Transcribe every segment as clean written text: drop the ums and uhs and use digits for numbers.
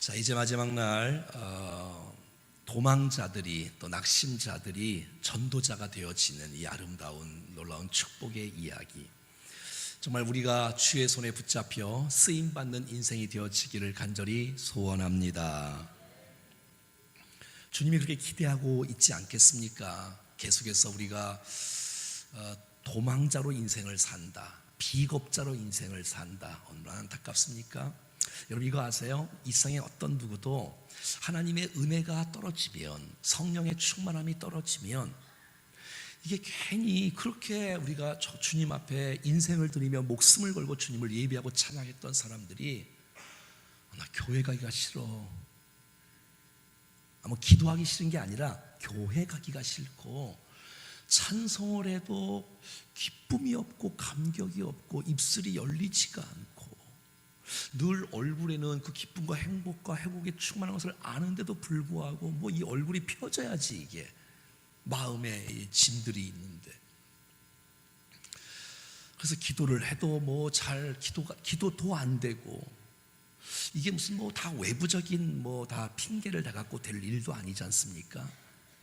자, 이제 마지막 날 도망자들이 또 낙심자들이 전도자가 되어지는 이 아름다운 놀라운 축복의 이야기, 정말 우리가 주의 손에 붙잡혀 쓰임받는 인생이 되어지기를 간절히 소원합니다. 주님이 그렇게 기대하고 있지 않겠습니까? 계속해서 우리가 도망자로 인생을 산다, 비겁자로 인생을 산다. 얼마나 안타깝습니까? 여러분 이거 아세요? 이 세상에 어떤 누구도 하나님의 은혜가 떨어지면, 성령의 충만함이 떨어지면, 이게 괜히 그렇게 우리가 주님 앞에 인생을 드리며 목숨을 걸고 주님을 예비하고 찬양했던 사람들이 나 교회 가기가 싫어, 뭐 기도하기 싫은 게 아니라 교회 가기가 싫고, 찬송을 해도 기쁨이 없고 감격이 없고 입술이 열리지가 않고, 늘 얼굴에는 그 기쁨과 행복과 회복에 충만한 것을 아는데도 불구하고 뭐 이 얼굴이 펴져야지 이게 마음에 짐들이 있는데, 그래서 기도를 해도 뭐 잘 기도도 안 되고, 이게 무슨 뭐 다 외부적인 뭐 다 핑계를 대갖고 될 일도 아니지 않습니까?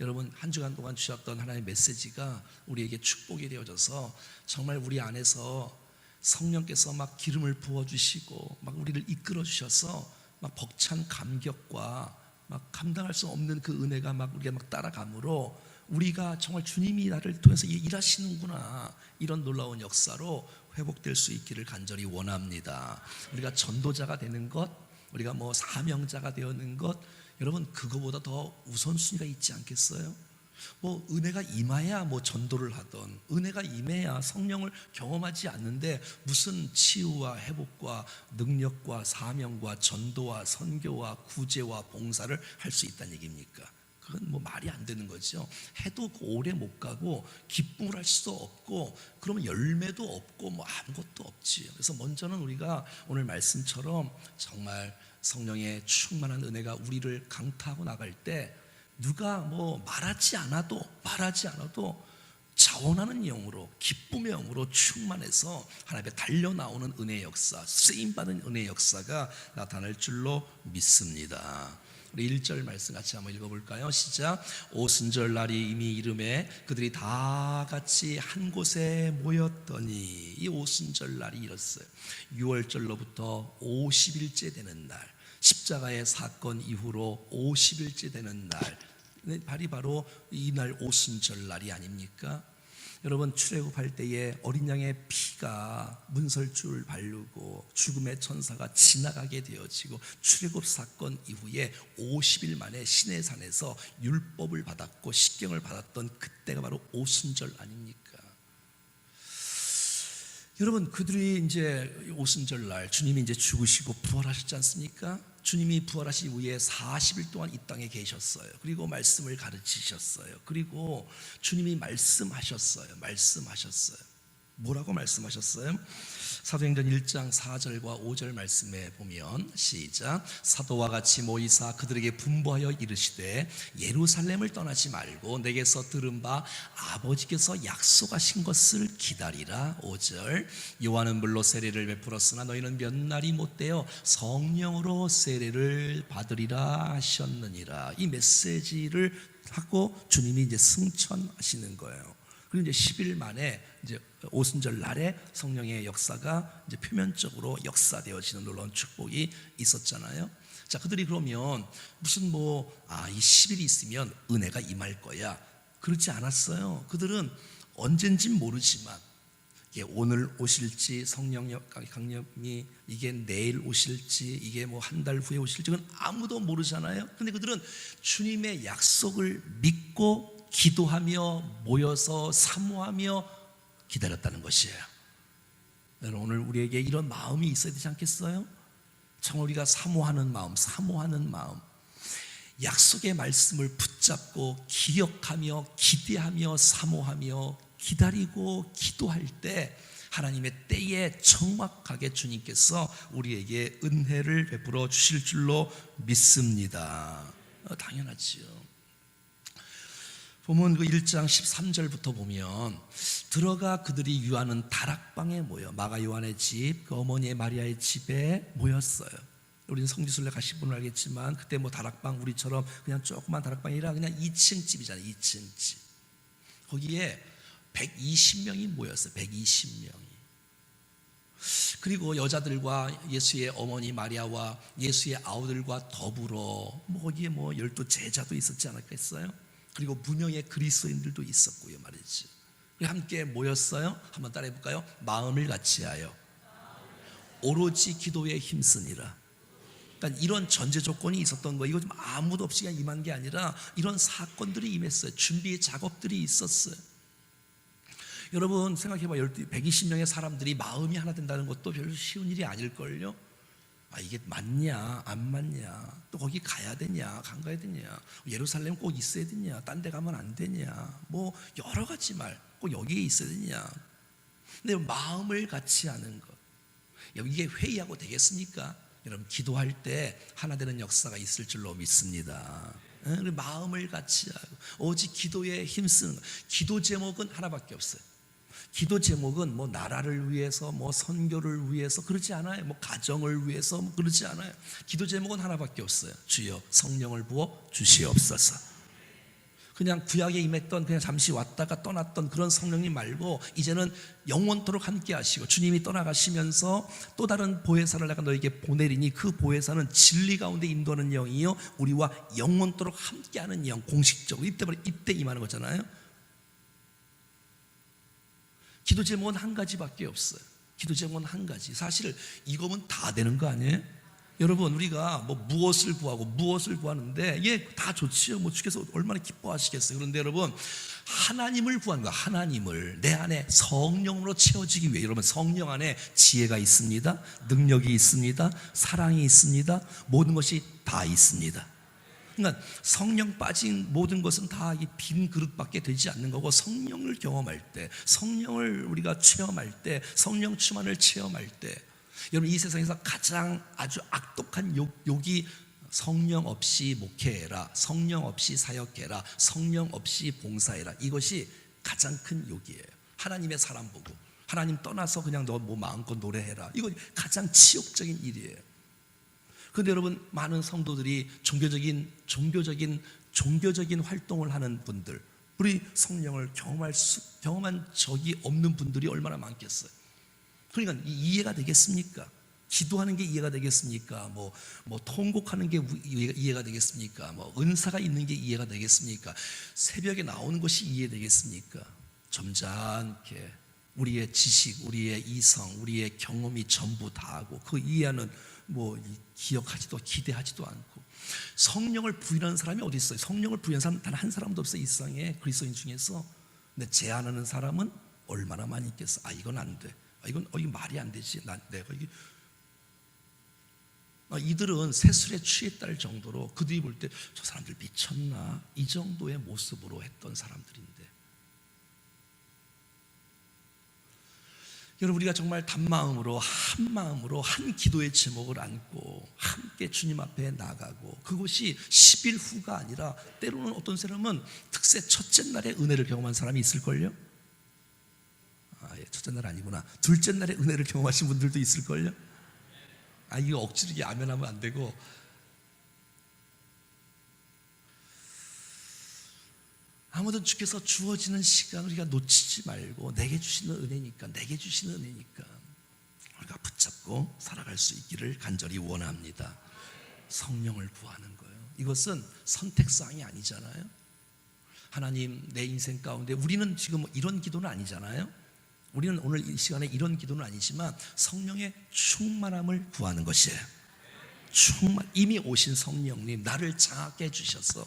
여러분 한 주간 동안 주셨던 하나님의 메시지가 우리에게 축복이 되어져서 정말 우리 안에서 성령께서 막 기름을 부어주시고 막 우리를 이끌어 주셔서 막 벅찬 감격과 막 감당할 수 없는 그 은혜가 막 우리가 막 따라가므로 우리가 정말 주님이 나를 통해서 일하시는구나, 이런 놀라운 역사로 회복될 수 있기를 간절히 원합니다. 우리가 전도자가 되는 것, 우리가 뭐 사명자가 되는 것, 여러분 그거보다 더 우선순위가 있지 않겠어요? 뭐 은혜가 임해야 뭐 전도를 하던, 은혜가 임해야 성령을 경험하지 않는데 무슨 치유와 회복과 능력과 사명과 전도와 선교와 구제와 봉사를 할 수 있다는 얘기입니까? 그건 뭐 말이 안 되는 거죠. 해도 오래 못 가고 기쁨을 할 수도 없고, 그러면 열매도 없고 뭐 아무것도 없지. 그래서 먼저는 우리가 오늘 말씀처럼 정말 성령의 충만한 은혜가 우리를 강타하고 나갈 때 누가 뭐 말하지 않아도 자원하는 영으로, 기쁨의 영으로 충만해서 하나님 앞에 달려나오는 은혜의 역사, 쓰임받은 은혜의 역사가 나타날 줄로 믿습니다. 우리 1절 말씀 같이 한번 읽어볼까요? 시작. 오순절 날이 이미 이르매 그들이 다 같이 한 곳에 모였더니, 이 오순절 날이 이렇어요. 6월절로부터 50일째 되는 날, 십자가의 사건 이후로 50일째 되는 날, 바로 이날 오순절 날이 아닙니까? 여러분 출애굽할 때에 어린 양의 피가 문설주를 바르고 죽음의 천사가 지나가게 되어지고, 출애굽 사건 이후에 50일 만에 시내산에서 율법을 받았고 십경을 받았던 그때가 바로 오순절 아닙니까? 여러분 그들이 이제 오순절 날 주님이 이제 죽으시고 부활하셨지 않습니까? 주님이 부활하신 이후에 40일 동안 이 땅에 계셨어요. 그리고 말씀을 가르치셨어요. 그리고 주님이 말씀하셨어요. 뭐라고 말씀하셨어요? 사도행전 1장 4절과 5절 말씀에 보면 시작. 사도와 같이 모이사 그들에게 분부하여 이르시되 예루살렘을 떠나지 말고 내게서 들은 바 아버지께서 약속하신 것을 기다리라. 5절. 요한은 물로 세례를 베풀었으나 너희는 몇 날이 못되어 성령으로 세례를 받으리라 하셨느니라. 이 메시지를 하고 주님이 이제 승천하시는 거예요. 그리고 이제 10일 만에 이제 오순절 날에 성령의 역사가 이제 표면적으로 역사되어지는 놀라운 축복이 있었잖아요. 자, 그들이 그러면 무슨 이 10일이 있으면 은혜가 임할 거야, 그렇지 않았어요. 그들은 언젠진 모르지만 이게 오늘 오실지, 성령 강림이 이게 내일 오실지, 이게 뭐 한 달 후에 오실지, 그건 아무도 모르잖아요. 근데 그들은 주님의 약속을 믿고 기도하며 모여서 사모하며 기다렸다는 것이에요. 여러분 오늘 우리에게 이런 마음이 있어야 되지 않겠어요? 정말 우리가 사모하는 마음, 약속의 말씀을 붙잡고 기억하며 기대하며 사모하며 기다리고 기도할 때 하나님의 때에 정확하게 주님께서 우리에게 은혜를 베풀어 주실 줄로 믿습니다. 당연하지요. 보면 그 1장 13절부터 보면 들어가 그들이 유하는 다락방에 모여, 마가 요한의 집, 그 어머니의 마리아의 집에 모였어요. 우리는 성지순례 가신 분은 알겠지만 그때 뭐 다락방 우리처럼 그냥 조그만 다락방이 아니라 그냥 2층 집이잖아요. 2층 집. 거기에 120명이 모였어요. 120명이. 그리고 여자들과 예수의 어머니 마리아와 예수의 아우들과 더불어 뭐 거기에 뭐 12제자도 있었지 않았겠어요? 그리고 무명의 그리스도인들도 있었고요 말이죠. 함께 모였어요. 한번 따라해 볼까요? 마음을 같이하여 오로지 기도에 힘쓰니라. 그러니까 이런 전제 조건이 있었던 거예요. 이거 좀 아무도 없이 그냥 임한 게 아니라 이런 사건들이 임했어요. 준비 작업들이 있었어요. 여러분 생각해봐요. 120명의 사람들이 마음이 하나 된다는 것도 별로 쉬운 일이 아닐걸요. 이게 맞냐 안 맞냐, 또 거기 가야 되냐 안 가야 되냐, 예루살렘 꼭 있어야 되냐, 딴 데 가면 안 되냐, 뭐 여러 가지 말, 꼭 여기에 있어야 되냐. 근데 마음을 같이 하는 것, 이게 회의하고 되겠습니까? 여러분 기도할 때 하나 되는 역사가 있을 줄로 믿습니다. 마음을 같이 하고 오직 기도에 힘쓰는 것. 기도 제목은 하나밖에 없어요. 기도 제목은 뭐 나라를 위해서, 뭐 선교를 위해서 그러지 않아요. 뭐 가정을 위해서 뭐 그러지 않아요. 기도 제목은 하나밖에 없어요. 주여 성령을 부어 주시옵소서. 그냥 구약에 임했던, 그냥 잠시 왔다가 떠났던 그런 성령님 말고 이제는 영원토록 함께 하시고, 주님이 떠나가시면서 또 다른 보혜사를 내가 너에게 보내리니 그 보혜사는 진리 가운데 인도하는 영이요 우리와 영원토록 함께하는 영. 공식적으로 이때 임하는 거잖아요. 기도 제목은 한 가지밖에 없어요. 기도 제목은 한 가지. 사실 이거면 다 되는 거 아니에요? 여러분 우리가 뭐 무엇을 구하고 무엇을 구하는데 다 좋지요. 뭐 주께서 얼마나 기뻐하시겠어요. 그런데 여러분 하나님을 구하는 거, 하나님을 내 안에 성령으로 채워지기 위해, 여러분 성령 안에 지혜가 있습니다, 능력이 있습니다, 사랑이 있습니다, 모든 것이 다 있습니다. 그러니까 성령 빠진 모든 것은 다 이 빈 그릇밖에 되지 않는 거고, 성령을 경험할 때, 성령을 우리가 체험할 때, 성령 충만을 체험할 때, 여러분 이 세상에서 가장 아주 악독한 욕이 성령 없이 목회해라, 성령 없이 사역해라, 성령 없이 봉사해라. 이것이 가장 큰 욕이에요. 하나님의 사람 보고 하나님 떠나서 그냥 너 뭐 마음껏 노래해라. 이거 가장 치욕적인 일이에요. 그런데 여러분 많은 성도들이 종교적인 활동을 하는 분들, 우리 성령을 경험한 적이 없는 분들이 얼마나 많겠어요. 그러니까 이해가 되겠습니까? 기도하는 게 이해가 되겠습니까? 뭐 통곡하는 게 이해가 되겠습니까? 뭐 은사가 있는 게 이해가 되겠습니까? 새벽에 나오는 것이 이해되겠습니까? 점잖게 우리의 지식, 우리의 이성, 우리의 경험이 전부 다 하고 그 이해하는 뭐 기억하지도 기대하지도 않고. 성령을 부인하는 사람이 어디 있어요? 성령을 부인하는 사람 단 한 사람도 없어요. 이 세상에 그리스도인 중에서. 근데 제안하는 사람은 얼마나 많이 있겠어. 이건 안 돼. 이건 말이 안 되지. 내가 이게 이들은 세술에 취했다를 정도로 그들이 볼 때 저 사람들 미쳤나? 이 정도의 모습으로 했던 사람들인데, 여러분 우리가 정말 단마음으로 한마음으로 한 기도의 제목을 안고 함께 주님 앞에 나가고, 그것이 10일 후가 아니라 때로는 어떤 사람은 특세 첫째 날에 은혜를 경험한 사람이 있을걸요. 첫째 날 아니구나. 둘째 날에 은혜를 경험하신 분들도 있을걸요. 이거 억지로 아멘하면 안 되고, 아무튼 주께서 주어지는 시간 우리가 놓치지 말고, 내게 주시는 은혜니까 우리가 붙잡고 살아갈 수 있기를 간절히 원합니다. 성령을 구하는 거예요. 이것은 선택사항이 아니잖아요. 하나님 내 인생 가운데, 우리는 지금 이런 기도는 아니잖아요. 우리는 오늘 이 시간에 이런 기도는 아니지만 성령의 충만함을 구하는 것이에요. 이미 오신 성령님, 나를 장악해 주셔서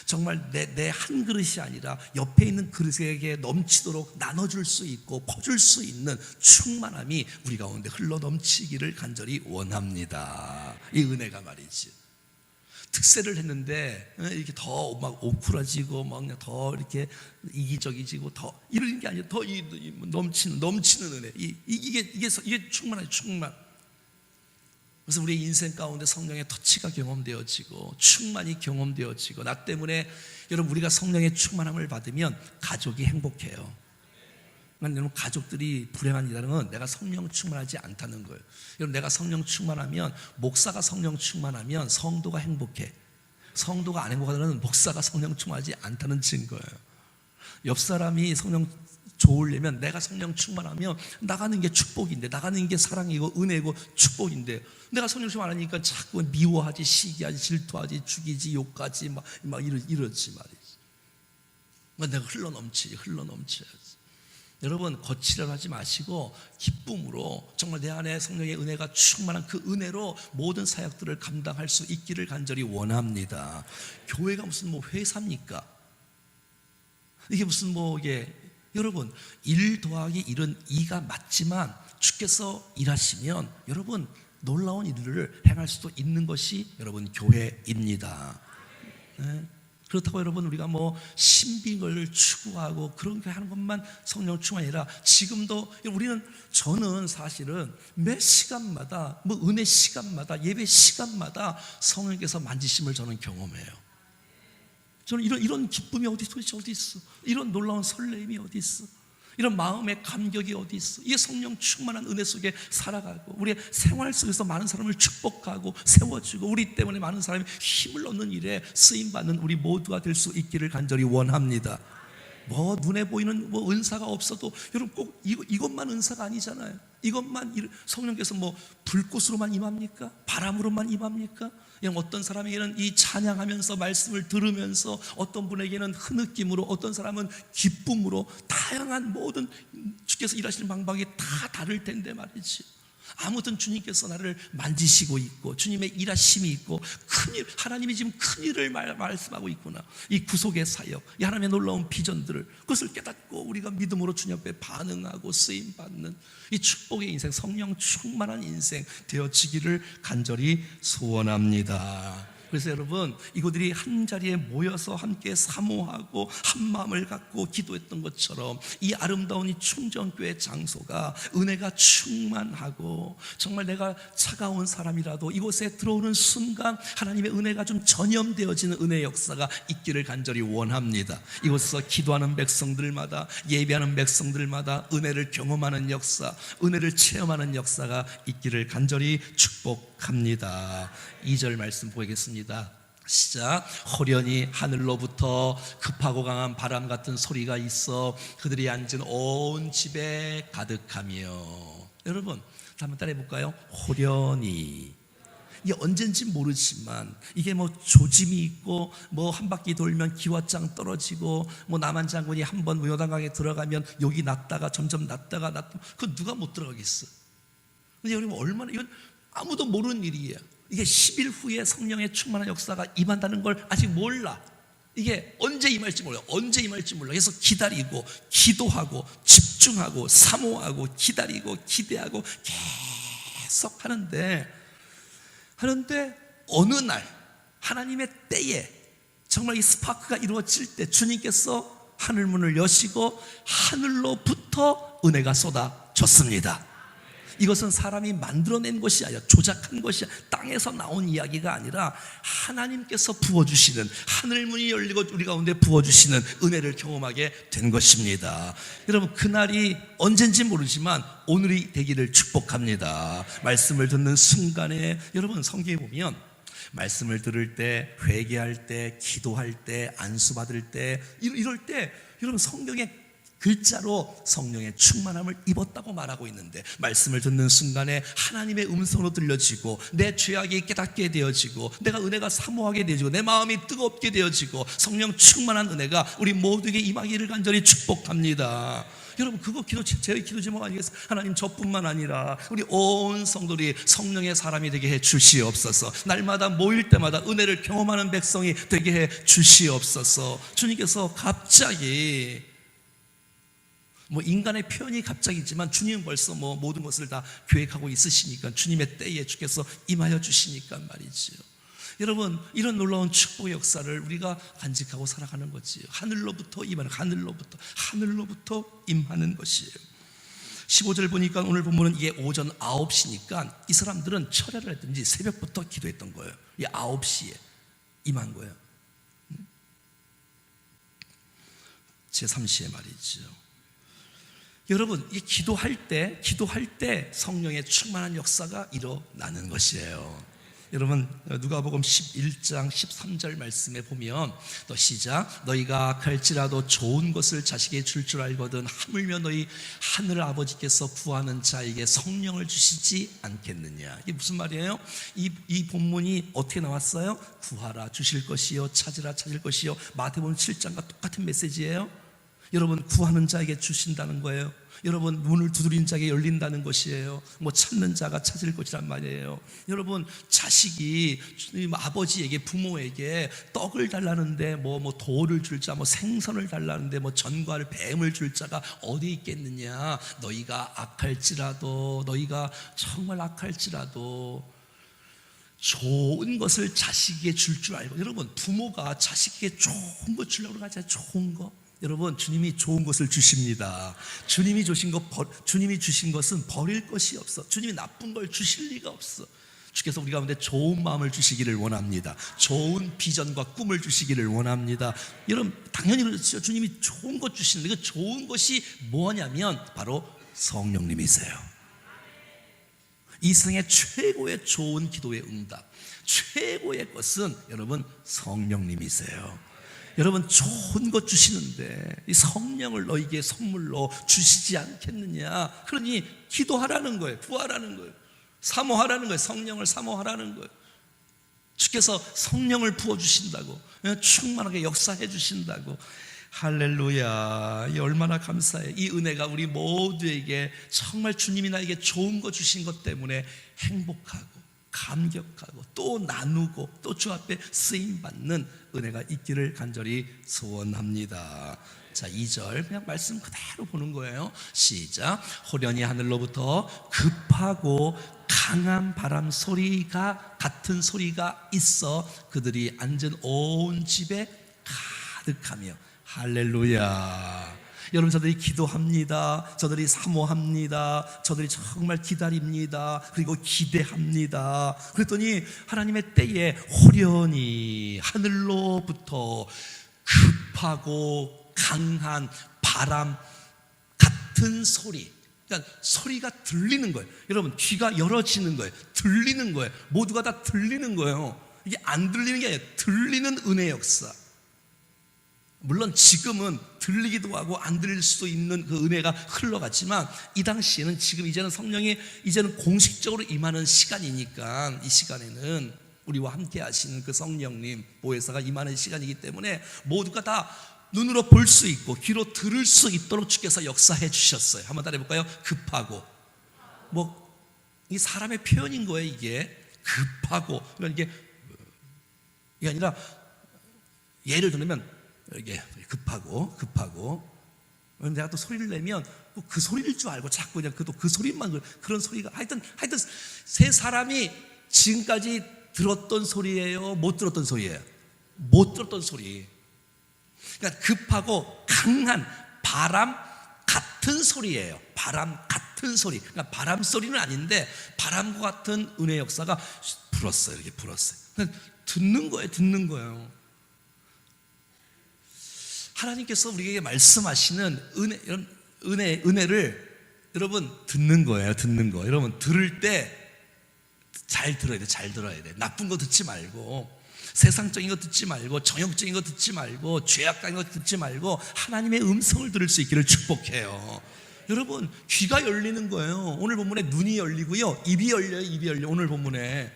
정말 내 한 그릇이 아니라 옆에 있는 그릇에게 넘치도록 나눠줄 수 있고 퍼줄 수 있는 충만함이 우리 가운데 흘러 넘치기를 간절히 원합니다. 이 은혜가 말이지. 특세를 했는데 이렇게 더 막 오크라지고 막 더 이렇게 이기적이지고 더 이런 게 아니라 더 넘치는 은혜. 이게 충만. 그래서 우리의 인생 가운데 성령의 터치가 경험되어지고 충만이 경험되어지고, 나 때문에 여러분 우리가 성령의 충만함을 받으면 가족이 행복해요. 여러분, 가족들이 불행한 건 내가 성령 충만하지 않다는 거예요. 여러분, 내가 성령 충만하면, 목사가 성령 충만하면 성도가 행복해. 성도가 안 행복하다는 목사가 성령 충만하지 않다는 증거예요. 옆 사람이 성령 좋으려면 내가 성령 충만하면 나가는 게 축복인데, 나가는 게 사랑이고 은혜고 축복인데, 내가 성령 충만하니까 자꾸 미워하지, 시기하지, 질투하지, 죽이지, 욕하지, 막 이러지 말이지. 내가 흘러넘쳐야지. 여러분, 거칠어 하지 마시고 기쁨으로 정말 내 안에 성령의 은혜가 충만한 그 은혜로 모든 사역들을 감당할 수 있기를 간절히 원합니다. 교회가 무슨 회사입니까? 이게 무슨 이게, 여러분, 1 더하기 1은 2가 맞지만 주께서 일하시면 여러분 놀라운 일들을 행할 수도 있는 것이 여러분 교회입니다. 네? 그렇다고 여러분 우리가 신빙을 추구하고 그런 게 하는 것만 성령 충만이 아니라, 지금도 저는 사실은 매 시간마다 은혜 시간마다 예배 시간마다 성령께서 만지심을 저는 경험해요. 저는 이런 기쁨이 도대체 어디 있어? 이런 놀라운 설레임이 어디 있어? 이런 마음의 감격이 어디 있어? 이게 성령 충만한 은혜 속에 살아가고 우리의 생활 속에서 많은 사람을 축복하고 세워주고 우리 때문에 많은 사람이 힘을 얻는 일에 쓰임받는 우리 모두가 될 수 있기를 간절히 원합니다. 눈에 보이는 은사가 없어도 여러분 꼭 이것만 은사가 아니잖아요. 이것만 성령께서 불꽃으로만 임합니까? 바람으로만 임합니까? 그냥 어떤 사람에게는 이 찬양하면서 말씀을 들으면서, 어떤 분에게는 흐느낌으로, 어떤 사람은 기쁨으로, 다양한 모든 주께서 일하시는 방법이 다 다를 텐데 말이지. 아무튼 주님께서 나를 만지시고 있고 주님의 일하심이 있고 큰일, 하나님이 지금 큰일을 말씀하고 있구나. 이 구속의 사역, 이 하나님의 놀라운 비전들을, 그것을 깨닫고 우리가 믿음으로 주님 앞에 반응하고 쓰임받는 이 축복의 인생, 성령 충만한 인생 되어지기를 간절히 소원합니다. 그래서 여러분, 이곳들이 한 자리에 모여서 함께 사모하고 한 마음을 갖고 기도했던 것처럼 이 아름다운 이 충정교회 장소가 은혜가 충만하고, 정말 내가 차가운 사람이라도 이곳에 들어오는 순간 하나님의 은혜가 좀 전염되어지는 은혜의 역사가 있기를 간절히 원합니다. 이곳에서 기도하는 백성들마다, 예배하는 백성들마다 은혜를 경험하는 역사, 은혜를 체험하는 역사가 있기를 간절히 축복합니다. 2절 말씀 보겠습니다. 시작. 호련히 하늘로부터 급하고 강한 바람 같은 소리가 있어 그들이 앉은 온 집에 가득하며. 여러분 한번 따라해 볼까요? 호련히. 이게 언젠지 모르지만 이게 조짐이 있고 한 바퀴 돌면 기와장 떨어지고 남한 장군이 한번 요단강에 들어가면 여기 났다가 점점 났다가 그건 누가 못 들어가겠어. 근데 여러분 얼마나, 이건 아무도 모르는 일이에요. 이게 10일 후에 성령의 충만한 역사가 임한다는 걸 아직 몰라. 이게 언제 임할지 몰라. 그래서 기다리고 기도하고 집중하고 사모하고 기다리고 기대하고 계속 하는데 어느 날 하나님의 때에 정말 이 스파크가 이루어질 때 주님께서 하늘문을 여시고 하늘로부터 은혜가 쏟아졌습니다. 이것은 사람이 만들어낸 것이 아니라 조작한 것이 아니라 땅에서 나온 이야기가 아니라 하나님께서 부어주시는, 하늘문이 열리고 우리 가운데 부어주시는 은혜를 경험하게 된 것입니다. 여러분 그날이 언젠지 모르지만 오늘이 되기를 축복합니다. 말씀을 듣는 순간에 여러분 성경에 보면 말씀을 들을 때, 회개할 때, 기도할 때, 안수받을 때, 이럴 때 여러분 성경에 글자로 성령의 충만함을 입었다고 말하고 있는데, 말씀을 듣는 순간에 하나님의 음성으로 들려지고 내 죄악이 깨닫게 되어지고 내가 은혜가 사모하게 되어지고 내 마음이 뜨겁게 되어지고 성령 충만한 은혜가 우리 모두에게 임하기를 간절히 축복합니다. 여러분 그거 제 기도 제목 아니겠어요? 하나님 저뿐만 아니라 우리 온 성도들이 성령의 사람이 되게 해 주시옵소서. 날마다 모일 때마다 은혜를 경험하는 백성이 되게 해 주시옵소서. 주님께서 갑자기 인간의 표현이 갑자기지만 주님은 벌써 모든 것을 다 계획하고 있으시니까 주님의 때에 주께서 임하여 주시니까 말이죠. 여러분 이런 놀라운 축복의 역사를 우리가 간직하고 살아가는 거지요. 하늘로부터 임하는, 하늘로부터 임하는 것이에요. 15절 보니까 오늘 본문은 이게 오전 9시니까 이 사람들은 철야를 했든지 새벽부터 기도했던 거예요. 이 9시에 임한 거예요. 제3시에 말이죠. 여러분, 이 기도할 때 성령의 충만한 역사가 일어나는 것이에요. 여러분, 누가복음 11장 13절 말씀에 보면, 또 시작, 너희가 악할지라도 좋은 것을 자식에게 줄 줄 알거든 하물며 너희 하늘 아버지께서 구하는 자에게 성령을 주시지 않겠느냐. 이게 무슨 말이에요? 이 본문이 어떻게 나왔어요? 구하라 주실 것이요, 찾으라 찾을 것이요. 마태복음 7장과 똑같은 메시지예요. 여러분, 구하는 자에게 주신다는 거예요. 여러분, 문을 두드린 자에게 열린다는 것이에요. 찾는 자가 찾을 것이란 말이에요. 여러분, 자식이 아버지에게, 부모에게 떡을 달라는데 돌을 줄 자, 생선을 달라는데 전과를, 뱀을 줄 자가 어디 있겠느냐. 너희가 정말 악할지라도 좋은 것을 자식에게 줄 줄 알고. 여러분, 부모가 자식에게 좋은 거 주려고 하잖아요. 좋은 거. 여러분, 주님이 좋은 것을 주십니다. 주님이 주신 것은 버릴 것이 없어. 주님이 나쁜 걸 주실 리가 없어. 주께서 우리 가운데 좋은 마음을 주시기를 원합니다. 좋은 비전과 꿈을 주시기를 원합니다. 여러분, 당연히 그렇죠. 주님이 좋은 것 주시는데, 그 좋은 것이 뭐냐면 바로 성령님이세요. 이 세상의 최고의 좋은 기도의 응답, 최고의 것은 여러분 성령님이세요. 여러분, 좋은 것 주시는데 이 성령을 너희에게 선물로 주시지 않겠느냐. 그러니 기도하라는 거예요. 구하라는 거예요. 사모하라는 거예요. 성령을 사모하라는 거예요. 주께서 성령을 부어주신다고, 충만하게 역사해 주신다고. 할렐루야. 얼마나 감사해. 이 은혜가 우리 모두에게 정말 주님이 나에게 좋은 거 주신 것 때문에 행복하고 감격하고 또 나누고 또 주 앞에 쓰임받는 은혜가 있기를 간절히 소원합니다. 자, 2절 그냥 말씀 그대로 보는 거예요. 시작. 호련히 하늘로부터 급하고 강한 바람 소리가 같은 소리가 있어 그들이 앉은 온 집에 가득하며. 할렐루야. 여러분, 저들이 기도합니다. 저들이 사모합니다. 저들이 정말 기다립니다. 그리고 기대합니다. 그랬더니 하나님의 때에 호련히 하늘로부터 급하고 강한 바람 같은 소리, 그러니까 소리가 들리는 거예요. 여러분, 귀가 열어지는 거예요. 들리는 거예요. 모두가 다 들리는 거예요. 이게 안 들리는 게 아니라 들리는 은혜의 역사. 물론 지금은 들리기도 하고 안 들릴 수도 있는 그 은혜가 흘러갔지만, 이 당시에는 이제는 성령이 이제는 공식적으로 임하는 시간이니까, 이 시간에는 우리와 함께 하시는 그 성령님 보혜사가 임하는 시간이기 때문에 모두가 다 눈으로 볼 수 있고 귀로 들을 수 있도록 주께서 역사해 주셨어요. 한번 따라해 볼까요? 급하고. 이 사람의 표현인 거예요. 이게 급하고. 그러니까 이게 아니라, 예를 들면 이게 급하고 내가 또 소리를 내면 그 소리일 줄 알고 자꾸 그냥 그 소리만, 그런 소리가 하여튼 세 사람이 지금까지 들었던 소리예요? 못 들었던 소리예요? 못 들었던 소리. 그러니까 급하고 강한 바람 같은 소리예요. 바람 같은 소리. 그러니까 바람 소리는 아닌데 바람과 같은 은혜 역사가 불었어요. 이렇게 불었어요. 그러니까 듣는 거예요. 하나님께서 우리에게 말씀하시는 은혜를 여러분 듣는 거예요. 듣는 거. 여러분, 들을 때 잘 들어야 돼. 잘 들어야 돼. 나쁜 거 듣지 말고, 세상적인 거 듣지 말고, 정욕적인 거 듣지 말고, 죄악적인 거 듣지 말고 하나님의 음성을 들을 수 있기를 축복해요. 여러분, 귀가 열리는 거예요. 오늘 본문에 눈이 열리고요, 입이 열려요. 오늘 본문에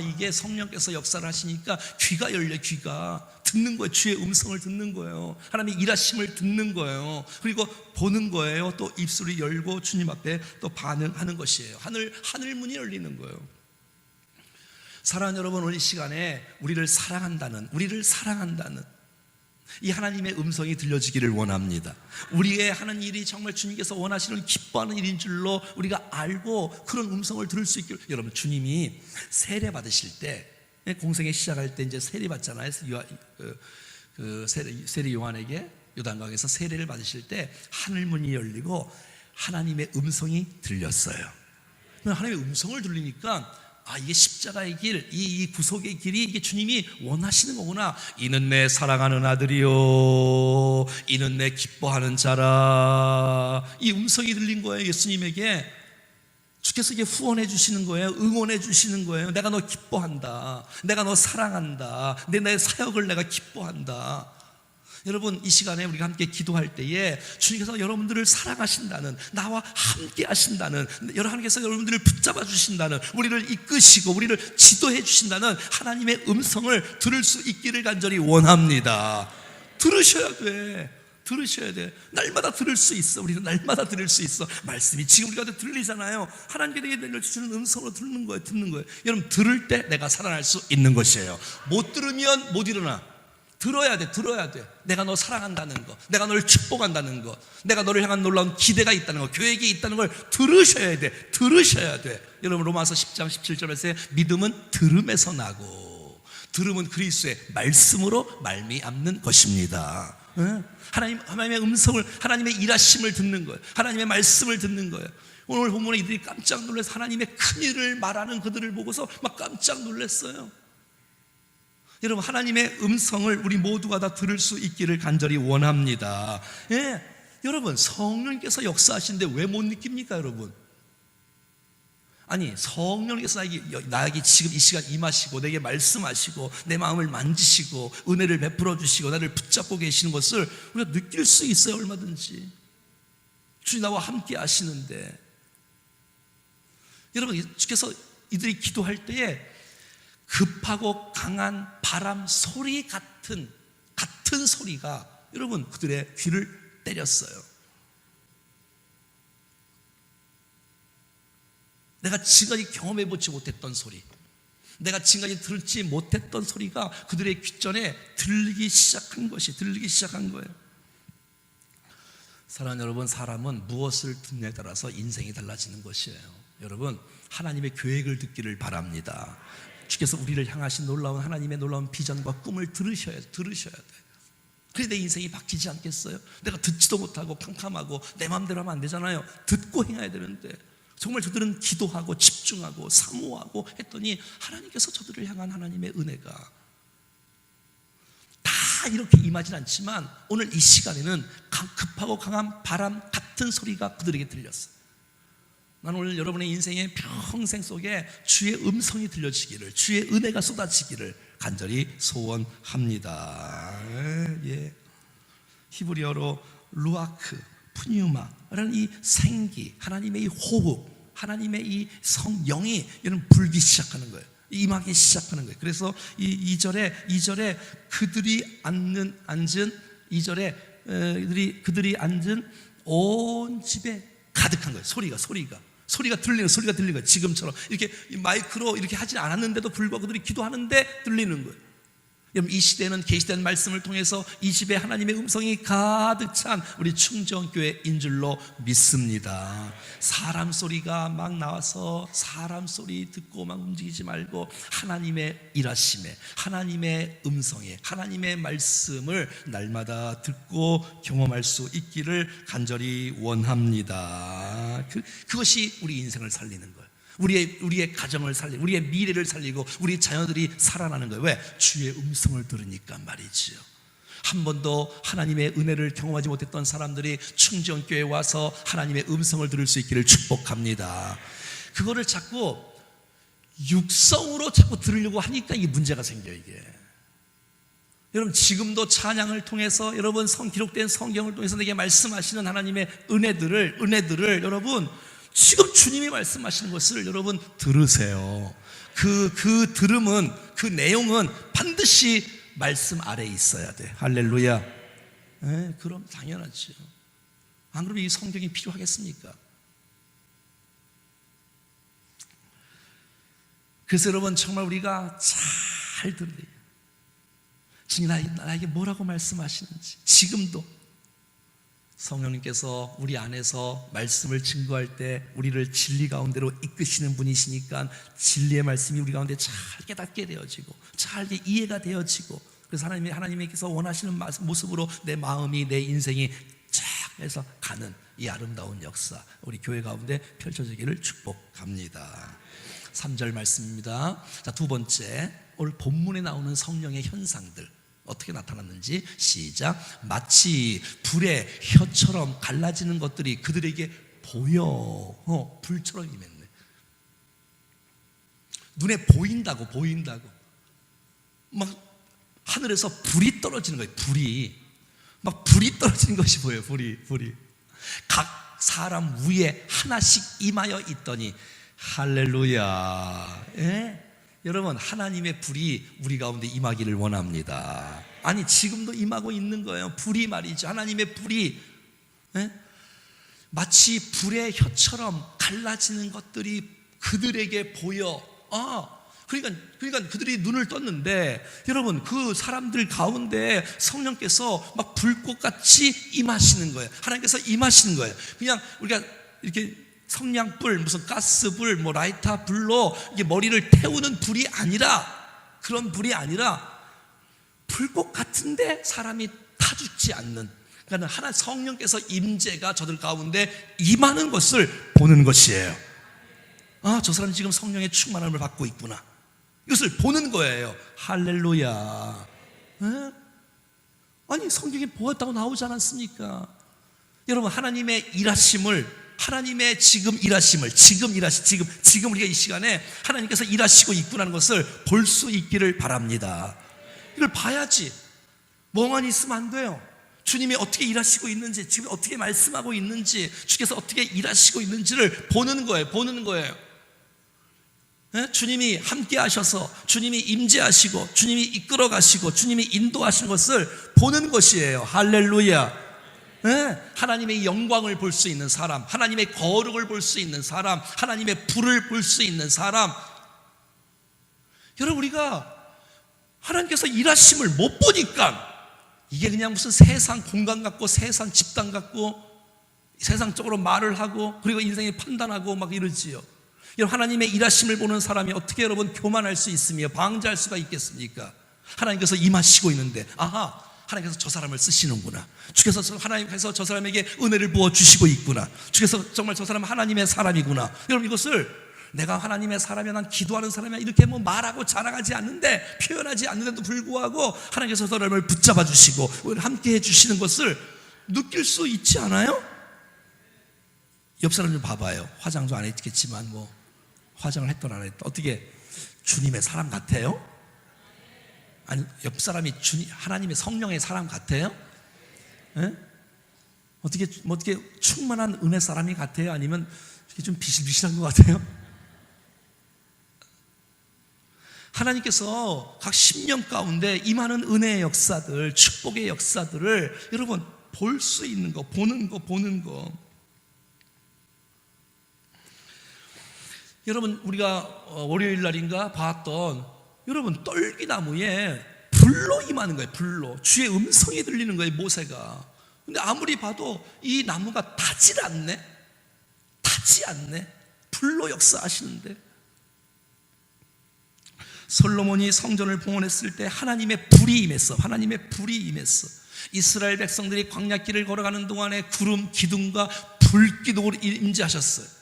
이게 성령께서 역사를 하시니까 귀가 열려. 귀가 듣는 거예요. 주의 음성을 듣는 거예요. 하나님의 일하심을 듣는 거예요. 그리고 보는 거예요. 또 입술이 열고 주님 앞에 또 반응하는 것이에요. 하늘 문이 열리는 거예요. 사랑하는 여러분, 오늘 이 시간에 우리를 사랑한다는 이 하나님의 음성이 들려지기를 원합니다. 우리의 하는 일이 정말 주님께서 원하시는 기뻐하는 일인 줄로 우리가 알고 그런 음성을 들을 수 있기를. 여러분, 주님이 세례 받으실 때, 공생애 시작할 때 이제 세례 받잖아요. 세례 요한에게 요단강에서 세례를 받으실 때 하늘 문이 열리고 하나님의 음성이 들렸어요. 하나님의 음성을 들리니까 이게 십자가의 길, 이 구속의 길이 이게 주님이 원하시는 거구나. 이는 내 사랑하는 아들이요, 이는 내 기뻐하는 자라. 이 음성이 들린 거예요. 예수님에게 주께서 이게 후원해 주시는 거예요. 응원해 주시는 거예요. 내가 너 기뻐한다. 내가 너 사랑한다. 내 사역을 내가 기뻐한다. 여러분, 이 시간에 우리가 함께 기도할 때에 주님께서 여러분들을 사랑하신다는, 나와 함께 하신다는, 하나님께서 여러분들을 붙잡아 주신다는, 우리를 이끄시고 우리를 지도해 주신다는 하나님의 음성을 들을 수 있기를 간절히 원합니다. 들으셔야 돼. 들으셔야 돼. 날마다 들을 수 있어. 우리는 날마다 들을 수 있어. 말씀이 지금 우리가 들리잖아요. 하나님께 내려주시는 음성으로 듣는 거예요. 여러분, 들을 때 내가 살아날 수 있는 것이에요. 못 들으면 못 일어나. 들어야 돼. 내가 너 사랑한다는 거, 내가 너를 축복한다는 거, 내가 너를 향한 놀라운 기대가 있다는 거, 계획이 있다는 걸 들으셔야 돼. 여러분, 로마서 10장 17절에 믿음은 들음에서 나고 들음은 그리스도의 말씀으로 말미암는 것입니다. 하나님의 음성을, 하나님의 일하심을 듣는 거예요. 하나님의 말씀을 듣는 거예요. 오늘 본문에 이들이 깜짝 놀라서 하나님의 큰일을 말하는 그들을 보고서 막 깜짝 놀랐어요. 여러분, 하나님의 음성을 우리 모두가 다 들을 수 있기를 간절히 원합니다. 여러분, 성령님께서 역사하시는데 왜 못 느낍니까, 여러분? 아니, 성령님께서 나에게 지금 이 시간 임하시고 내게 말씀하시고 내 마음을 만지시고 은혜를 베풀어 주시고 나를 붙잡고 계시는 것을 우리가 느낄 수 있어요. 얼마든지 주님 나와 함께 하시는데, 여러분, 주께서 이들이 기도할 때에 급하고 강한 바람 소리 같은 소리가 여러분 그들의 귀를 때렸어요. 내가 지금까지 경험해보지 못했던 소리, 내가 지금까지 들지 못했던 소리가 그들의 귓전에 들리기 시작한 거예요. 사랑하는 여러분, 사람은 무엇을 듣느냐에 따라서 인생이 달라지는 것이에요. 여러분, 하나님의 계획을 듣기를 바랍니다. 주께서 우리를 향하신 놀라운 하나님의 놀라운 비전과 꿈을 들으셔야 돼. 그래 내 인생이 바뀌지 않겠어요? 내가 듣지도 못하고 캄캄하고 내 마음대로 하면 안 되잖아요. 듣고 행해야 되는데, 정말 저들은 기도하고 집중하고 사모하고 했더니 하나님께서 저들을 향한 하나님의 은혜가 다 이렇게 임하진 않지만 오늘 이 시간에는 급하고 강한 바람 같은 소리가 그들에게 들렸어요. 나는 오늘 여러분의 인생의 평생 속에 주의 음성이 들려지기를, 주의 은혜가 쏟아지기를 간절히 소원합니다. 히브리어로 루아크, 푸뉴마라는 이 생기, 하나님의 이 호흡, 하나님의 이 성령이 이런 불기 시작하는 거예요. 임하기 시작하는 거예요. 그래서 이 2절에 그들이 앉은 2절에 그들이 앉은 온 집에 가득한 거예요. 소리가 들리는 거예요. 지금처럼 이렇게 마이크로 이렇게 하지 않았는데도 불구하고 그들이 기도하는데 들리는 거예요. 여러분, 이 시대는 계시된 말씀을 통해서 이 집에 하나님의 음성이 가득 찬 우리 충정교회인 줄로 믿습니다. 사람 소리가 막 나와서 사람 소리 듣고 막 움직이지 말고 하나님의 일하심에, 하나님의 음성에, 하나님의 말씀을 날마다 듣고 경험할 수 있기를 간절히 원합니다. 그것이 우리 인생을 살리는 거예요. 우리의 가정을 살리고 우리의 미래를 살리고 우리 자녀들이 살아나는 거예요. 왜? 주의 음성을 들으니까 말이지요. 한 번도 하나님의 은혜를 경험하지 못했던 사람들이 충정교회에 와서 하나님의 음성을 들을 수 있기를 축복합니다. 그거를 자꾸 육성으로 자꾸 들으려고 하니까 이게 문제가 생겨요. 이게 여러분, 지금도 찬양을 통해서 여러분 기록된 성경을 통해서 내게 말씀하시는 하나님의 은혜들을 여러분 지금 주님이 말씀하시는 것을 여러분 들으세요. 그 들음은, 그 내용은 반드시 말씀 아래에 있어야 돼. 할렐루야. 그럼 당연하죠. 안 그러면 이 성경이 필요하겠습니까? 그래서 여러분, 정말 우리가 잘 들어야 돼요. 주님 나에게 뭐라고 말씀하시는지. 지금도 성령님께서 우리 안에서 말씀을 증거할 때 우리를 진리 가운데로 이끄시는 분이시니까 진리의 말씀이 우리 가운데 잘 깨닫게 되어지고 잘 이해가 되어지고, 그래서 하나님께서 원하시는 모습으로 내 마음이, 내 인생이 쫙 해서 가는 이 아름다운 역사 우리 교회 가운데 펼쳐지기를 축복합니다. 3절 말씀입니다. 자, 두 번째, 오늘 본문에 나오는 성령의 현상들 어떻게 나타났는지 시작. 마치 불의 혀처럼 갈라지는 것들이 그들에게 보여. 불처럼 임했네. 눈에 보인다고. 막 하늘에서 불이 떨어지는 거예요. 불이 떨어지는 것이 보여요. 불이 각 사람 위에 하나씩 임하여 있더니 할렐루야. 예? 여러분, 하나님의 불이 우리 가운데 임하기를 원합니다. 아니, 지금도 임하고 있는 거예요. 불이 말이죠. 하나님의 불이. 예? 마치 불의 혀처럼 갈라지는 것들이 그들에게 보여. 그러니까 그들이 눈을 떴는데, 여러분, 그 사람들 가운데 성령께서 막 불꽃같이 임하시는 거예요. 하나님께서 임하시는 거예요. 그냥 우리가 이렇게 성냥불, 무슨 가스불, 뭐 라이터 불로 이게 머리를 태우는 불이 아니라, 그런 불이 아니라 불꽃 같은데 사람이 타 죽지 않는, 그러니까 하나 성령께서 임재가 저들 가운데 임하는 것을 보는 것이에요. 저 사람이 지금 성령의 충만함을 받고 있구나. 이것을 보는 거예요. 할렐루야. 에? 아니, 성경에 보았다고 나오지 않았습니까? 여러분, 하나님의 일하심을, 하나님의 지금 일하심을, 지금 우리가 이 시간에 하나님께서 일하시고 있구나는 것을 볼 수 있기를 바랍니다. 이걸 봐야지. 멍하니 있으면 안 돼요. 주님이 어떻게 일하시고 있는지, 지금 어떻게 말씀하고 있는지, 주께서 어떻게 일하시고 있는지를 보는 거예요. 네? 주님이 함께 하셔서, 주님이 임재하시고, 주님이 이끌어 가시고, 주님이 인도하시는 것을 보는 것이에요. 할렐루야. 네? 하나님의 영광을 볼 수 있는 사람, 하나님의 거룩을 볼 수 있는 사람, 하나님의 불을 볼 수 있는 사람. 여러분, 우리가 하나님께서 일하심을 못 보니까 이게 그냥 무슨 세상 공간 같고, 세상 집단 같고, 세상적으로 말을 하고, 그리고 인생에 판단하고 막 이러지요. 여러분, 하나님의 일하심을 보는 사람이 어떻게 여러분 교만할 수 있으며 방자할 수가 있겠습니까? 하나님께서 임하시고 있는데, 하나님께서 저 사람을 쓰시는구나. 주께서 하나님께서 저 사람에게 은혜를 부어 주시고 있구나. 주께서 정말 저 사람은 하나님의 사람이구나. 여러분, 이것을 내가 하나님의 사람이야, 난 기도하는 사람이야, 이렇게 뭐 말하고 자랑하지 않는데, 표현하지 않는데도 불구하고 하나님께서 저 사람을 붙잡아 주시고 함께 해 주시는 것을 느낄 수 있지 않아요? 옆 사람 좀 봐봐요. 화장도 안 했겠지만 뭐 화장을 했던 안 했던, 어떻게 주님의 사람 같아요? 아니, 옆 사람이 하나님의 성령의 사람 같아요? 예? 어떻게 충만한 은혜 사람이 같아요? 아니면 좀 비실비실한 것 같아요? 하나님께서 각 10년 가운데 임하는 은혜의 역사들, 축복의 역사들을 여러분 볼 수 있는 거, 보는 거. 여러분, 우리가 월요일 날인가 봤던, 여러분, 떨기나무에 불로 임하는 거예요. 불로. 주의 음성이 들리는 거예요, 모세가. 근데 아무리 봐도 이 나무가 타지 않네. 불로 역사하시는데, 솔로몬이 성전을 봉헌했을 때 하나님의 불이 임했어. 이스라엘 백성들이 광야길을 걸어가는 동안에 구름 기둥과 불기둥으로 임재하셨어요.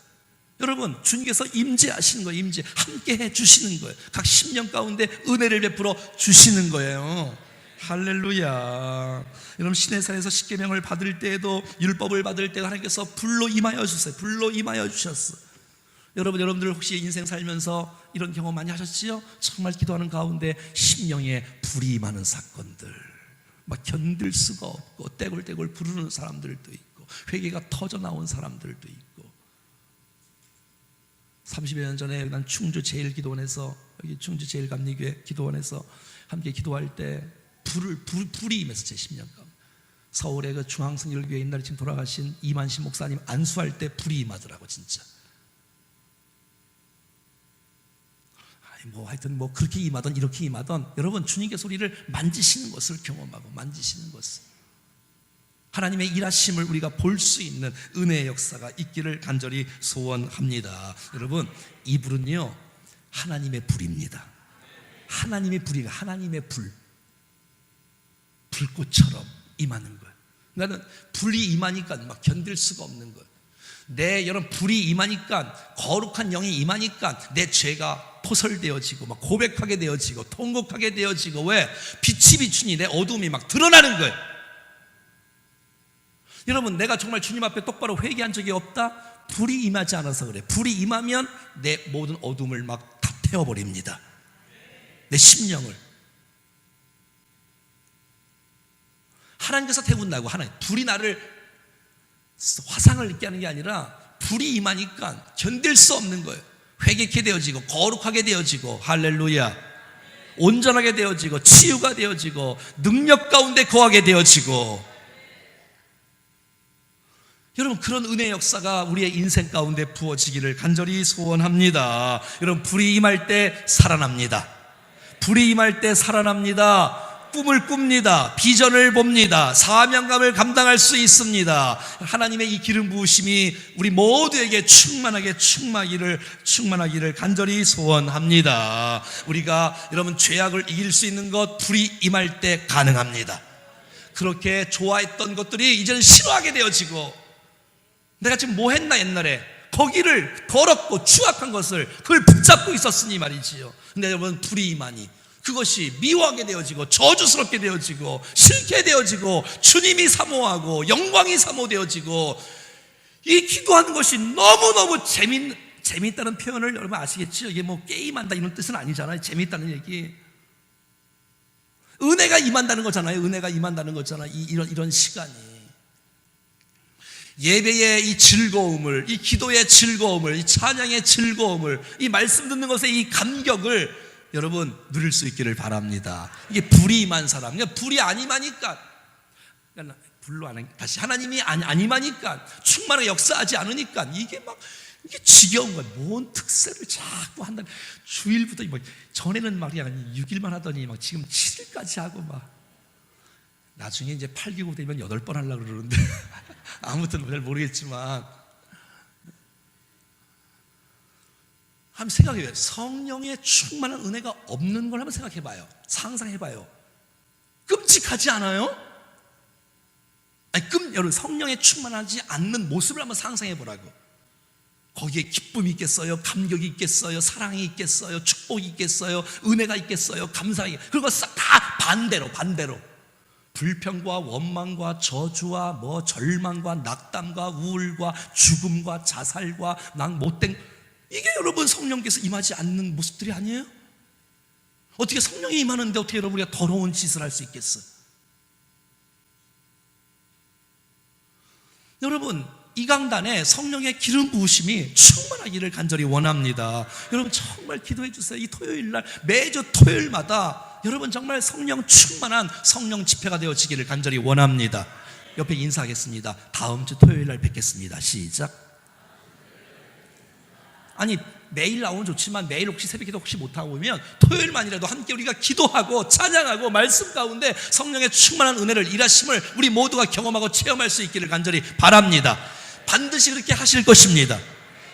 여러분, 주님께서 임재하시는 거예요. 함께 해주시는 거예요. 각 10년 가운데 은혜를 베풀어 주시는 거예요. 할렐루야. 여러분, 시내산에서 십계명을 받을 때에도, 율법을 받을 때도 하나님께서 불로 임하여 주셨어요. 불로 임하여 주셨어. 여러분들 혹시 인생 살면서 이런 경험 많이 하셨지요? 정말 기도하는 가운데 심령에 불이 임하는 사건들, 막 견딜 수가 없고 떼굴떼굴 부르는 사람들도 있고, 회개가 터져 나온 사람들도 있고. 30여 년 전에 난 충주 제일기도원에서, 여기 충주 제일감리교회 기도원에서 함께 기도할 때 불이 임해서 제 10년 가운데, 서울의 그 중앙성결교회 옛날에 지금 돌아가신 이만신 목사님 안수할 때 불이 임하더라고, 진짜. 하여튼 그렇게 임하던 이렇게 임하던, 여러분, 주님께서 우리를 만지시는 것을 경험하고, 만지시는 것을, 하나님의 일하심을 우리가 볼 수 있는 은혜의 역사가 있기를 간절히 소원합니다. 여러분, 이 불은요 하나님의 불입니다. 하나님의 불, 불꽃처럼 임하는 거예요. 그러니까 불이 임하니까 막 견딜 수가 없는 거예요. 여러분 불이 임하니까, 거룩한 영이 임하니까 내 죄가 포설되어지고 막 고백하게 되어지고 통곡하게 되어지고, 왜? 빛이 비추니 내 어둠이 막 드러나는 거예요. 여러분, 내가 정말 주님 앞에 똑바로 회개한 적이 없다? 불이 임하지 않아서 그래. 불이 임하면 내 모든 어둠을 막 다 태워버립니다. 내 심령을. 하나님께서 태운다고. 하나님, 불이 나를 화상을 입게 하는 게 아니라 불이 임하니까 견딜 수 없는 거예요. 회개케 되어지고 거룩하게 되어지고, 할렐루야, 온전하게 되어지고 치유가 되어지고 능력 가운데 거하게 되어지고. 여러분, 그런 은혜의 역사가 우리의 인생 가운데 부어지기를 간절히 소원합니다. 여러분, 불이 임할 때 살아납니다. 불이 임할 때 살아납니다. 꿈을 꿉니다. 비전을 봅니다. 사명감을 감당할 수 있습니다. 하나님의 이 기름 부으심이 우리 모두에게 충만하기를 간절히 소원합니다. 우리가 여러분 죄악을 이길 수 있는 것, 불이 임할 때 가능합니다. 그렇게 좋아했던 것들이 이제는 싫어하게 되어지고, 내가 지금 뭐 했나 옛날에 거기를 더럽고 추악한 것을 그걸 붙잡고 있었으니 말이지요. 근데 여러분, 불이 임하니 그것이 미워하게 되어지고 저주스럽게 되어지고 싫게 되어지고 주님이 사모하고 영광이 사모되어지고, 이 기도하는 것이 너무너무 재미있다는 표현을 여러분 아시겠죠? 이게 뭐 게임한다 이런 뜻은 아니잖아요. 재미있다는 얘기, 은혜가 임한다는 거잖아요. 은혜가 임한다는 거잖아요. 이런 시간이, 예배의 이 즐거움을, 이 기도의 즐거움을, 이 찬양의 즐거움을, 이 말씀 듣는 것의 이 감격을 여러분 누릴 수 있기를 바랍니다. 이게 불이 임한 사람, 그러니까 불이 안 임하니까, 불로 다시 하나님이 안 임하니까, 충만하게 역사하지 않으니까 이게 지겨운 거야. 뭔 특세를 자꾸 한다. 주일부터 전에는 말이야 6일만 하더니 지금 7일까지 하고 나중에 이제 8개국 되면 8번 하려고 그러는데 아무튼 잘 모르겠지만, 한번 생각해봐요. 성령의 충만한 은혜가 없는 걸 한번 생각해봐요. 상상해봐요. 끔찍하지 않아요? 여러분, 성령의 충만하지 않는 모습을 한번 상상해보라고. 거기에 기쁨이 있겠어요? 감격이 있겠어요? 사랑이 있겠어요? 축복이 있겠어요? 은혜가 있겠어요? 감사가. 그리고 싹 다 반대로 불평과 원망과 저주와 절망과 낙담과 우울과 죽음과 자살과 못된, 이게 여러분 성령께서 임하지 않는 모습들이 아니에요? 어떻게 성령이 임하는데 어떻게 여러분 우리가 더러운 짓을 할 수 있겠어요? 여러분, 이 강단에 성령의 기름 부으심이 충만하기를 간절히 원합니다. 여러분 정말 기도해 주세요. 이 토요일날, 매주 토요일마다 여러분 정말 성령 충만한 성령 집회가 되어지기를 간절히 원합니다. 옆에 인사하겠습니다. 다음 주 토요일날 뵙겠습니다. 시작. 아니, 매일 나오면 좋지만 매일 혹시 새벽기도 혹시 못하고 오면 토요일만이라도 함께 우리가 기도하고 찬양하고 말씀 가운데 성령의 충만한 은혜를, 일하심을 우리 모두가 경험하고 체험할 수 있기를 간절히 바랍니다. 반드시 그렇게 하실 것입니다.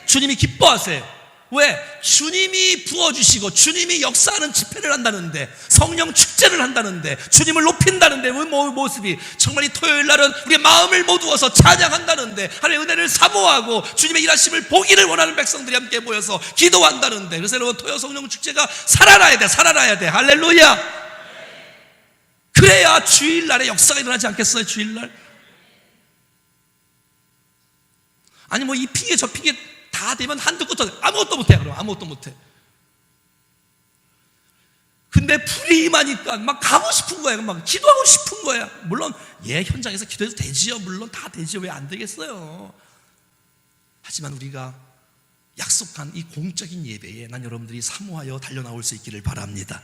주님이 기뻐하세요. 왜? 주님이 부어주시고 주님이 역사하는 집회를 한다는데, 성령 축제를 한다는데, 주님을 높인다는데, 모습이 정말 이 토요일 날은 우리의 마음을 모두어서 찬양한다는데, 하나님의 은혜를 사모하고 주님의 일하심을 보기를 원하는 백성들이 함께 모여서 기도한다는데, 그래서 여러분 토요 성령 축제가 살아나야 돼. 할렐루야. 그래야 주일날에 역사가 일어나지 않겠어요? 주일날. 아니 이 핑계 저 핑계 다 되면 한두 끝도 아무것도 못해. 그럼 아무것도 못해. 근데 불이 임하니까 가고 싶은 거야. 기도하고 싶은 거야. 물론 현장에서 기도해도 되지요. 물론 다 되지요. 왜 안 되겠어요? 하지만 우리가 약속한 이 공적인 예배에 난 여러분들이 사모하여 달려나올 수 있기를 바랍니다.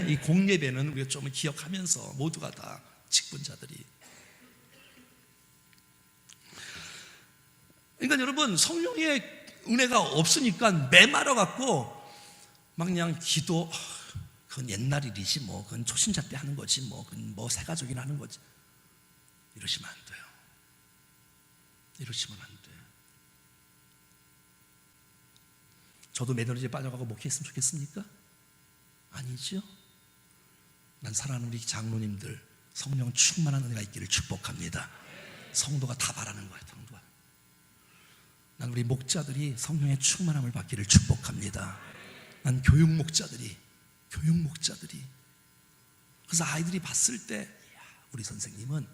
이 공예배는 우리가 좀 기억하면서 모두가 다 직분자들이. 그러니까 여러분, 성령의 은혜가 없으니까 메말라갖고 그냥 기도, 그건 옛날 일이지 그건 초신자 때 하는 거지 그건 새가족이나 하는 거지. 이러시면 안 돼요. 이러시면 안 돼요. 저도 매너리즈에 빠져가고 목회했으면 좋겠습니까? 아니죠. 난 사랑하는 우리 장로님들 성령 충만한 은혜가 있기를 축복합니다. 성도가 다 바라는 거예요. 성도가. 난 우리 목자들이 성령의 충만함을 받기를 축복합니다. 난 교육 목자들이 그래서 아이들이 봤을 때 우리 선생님은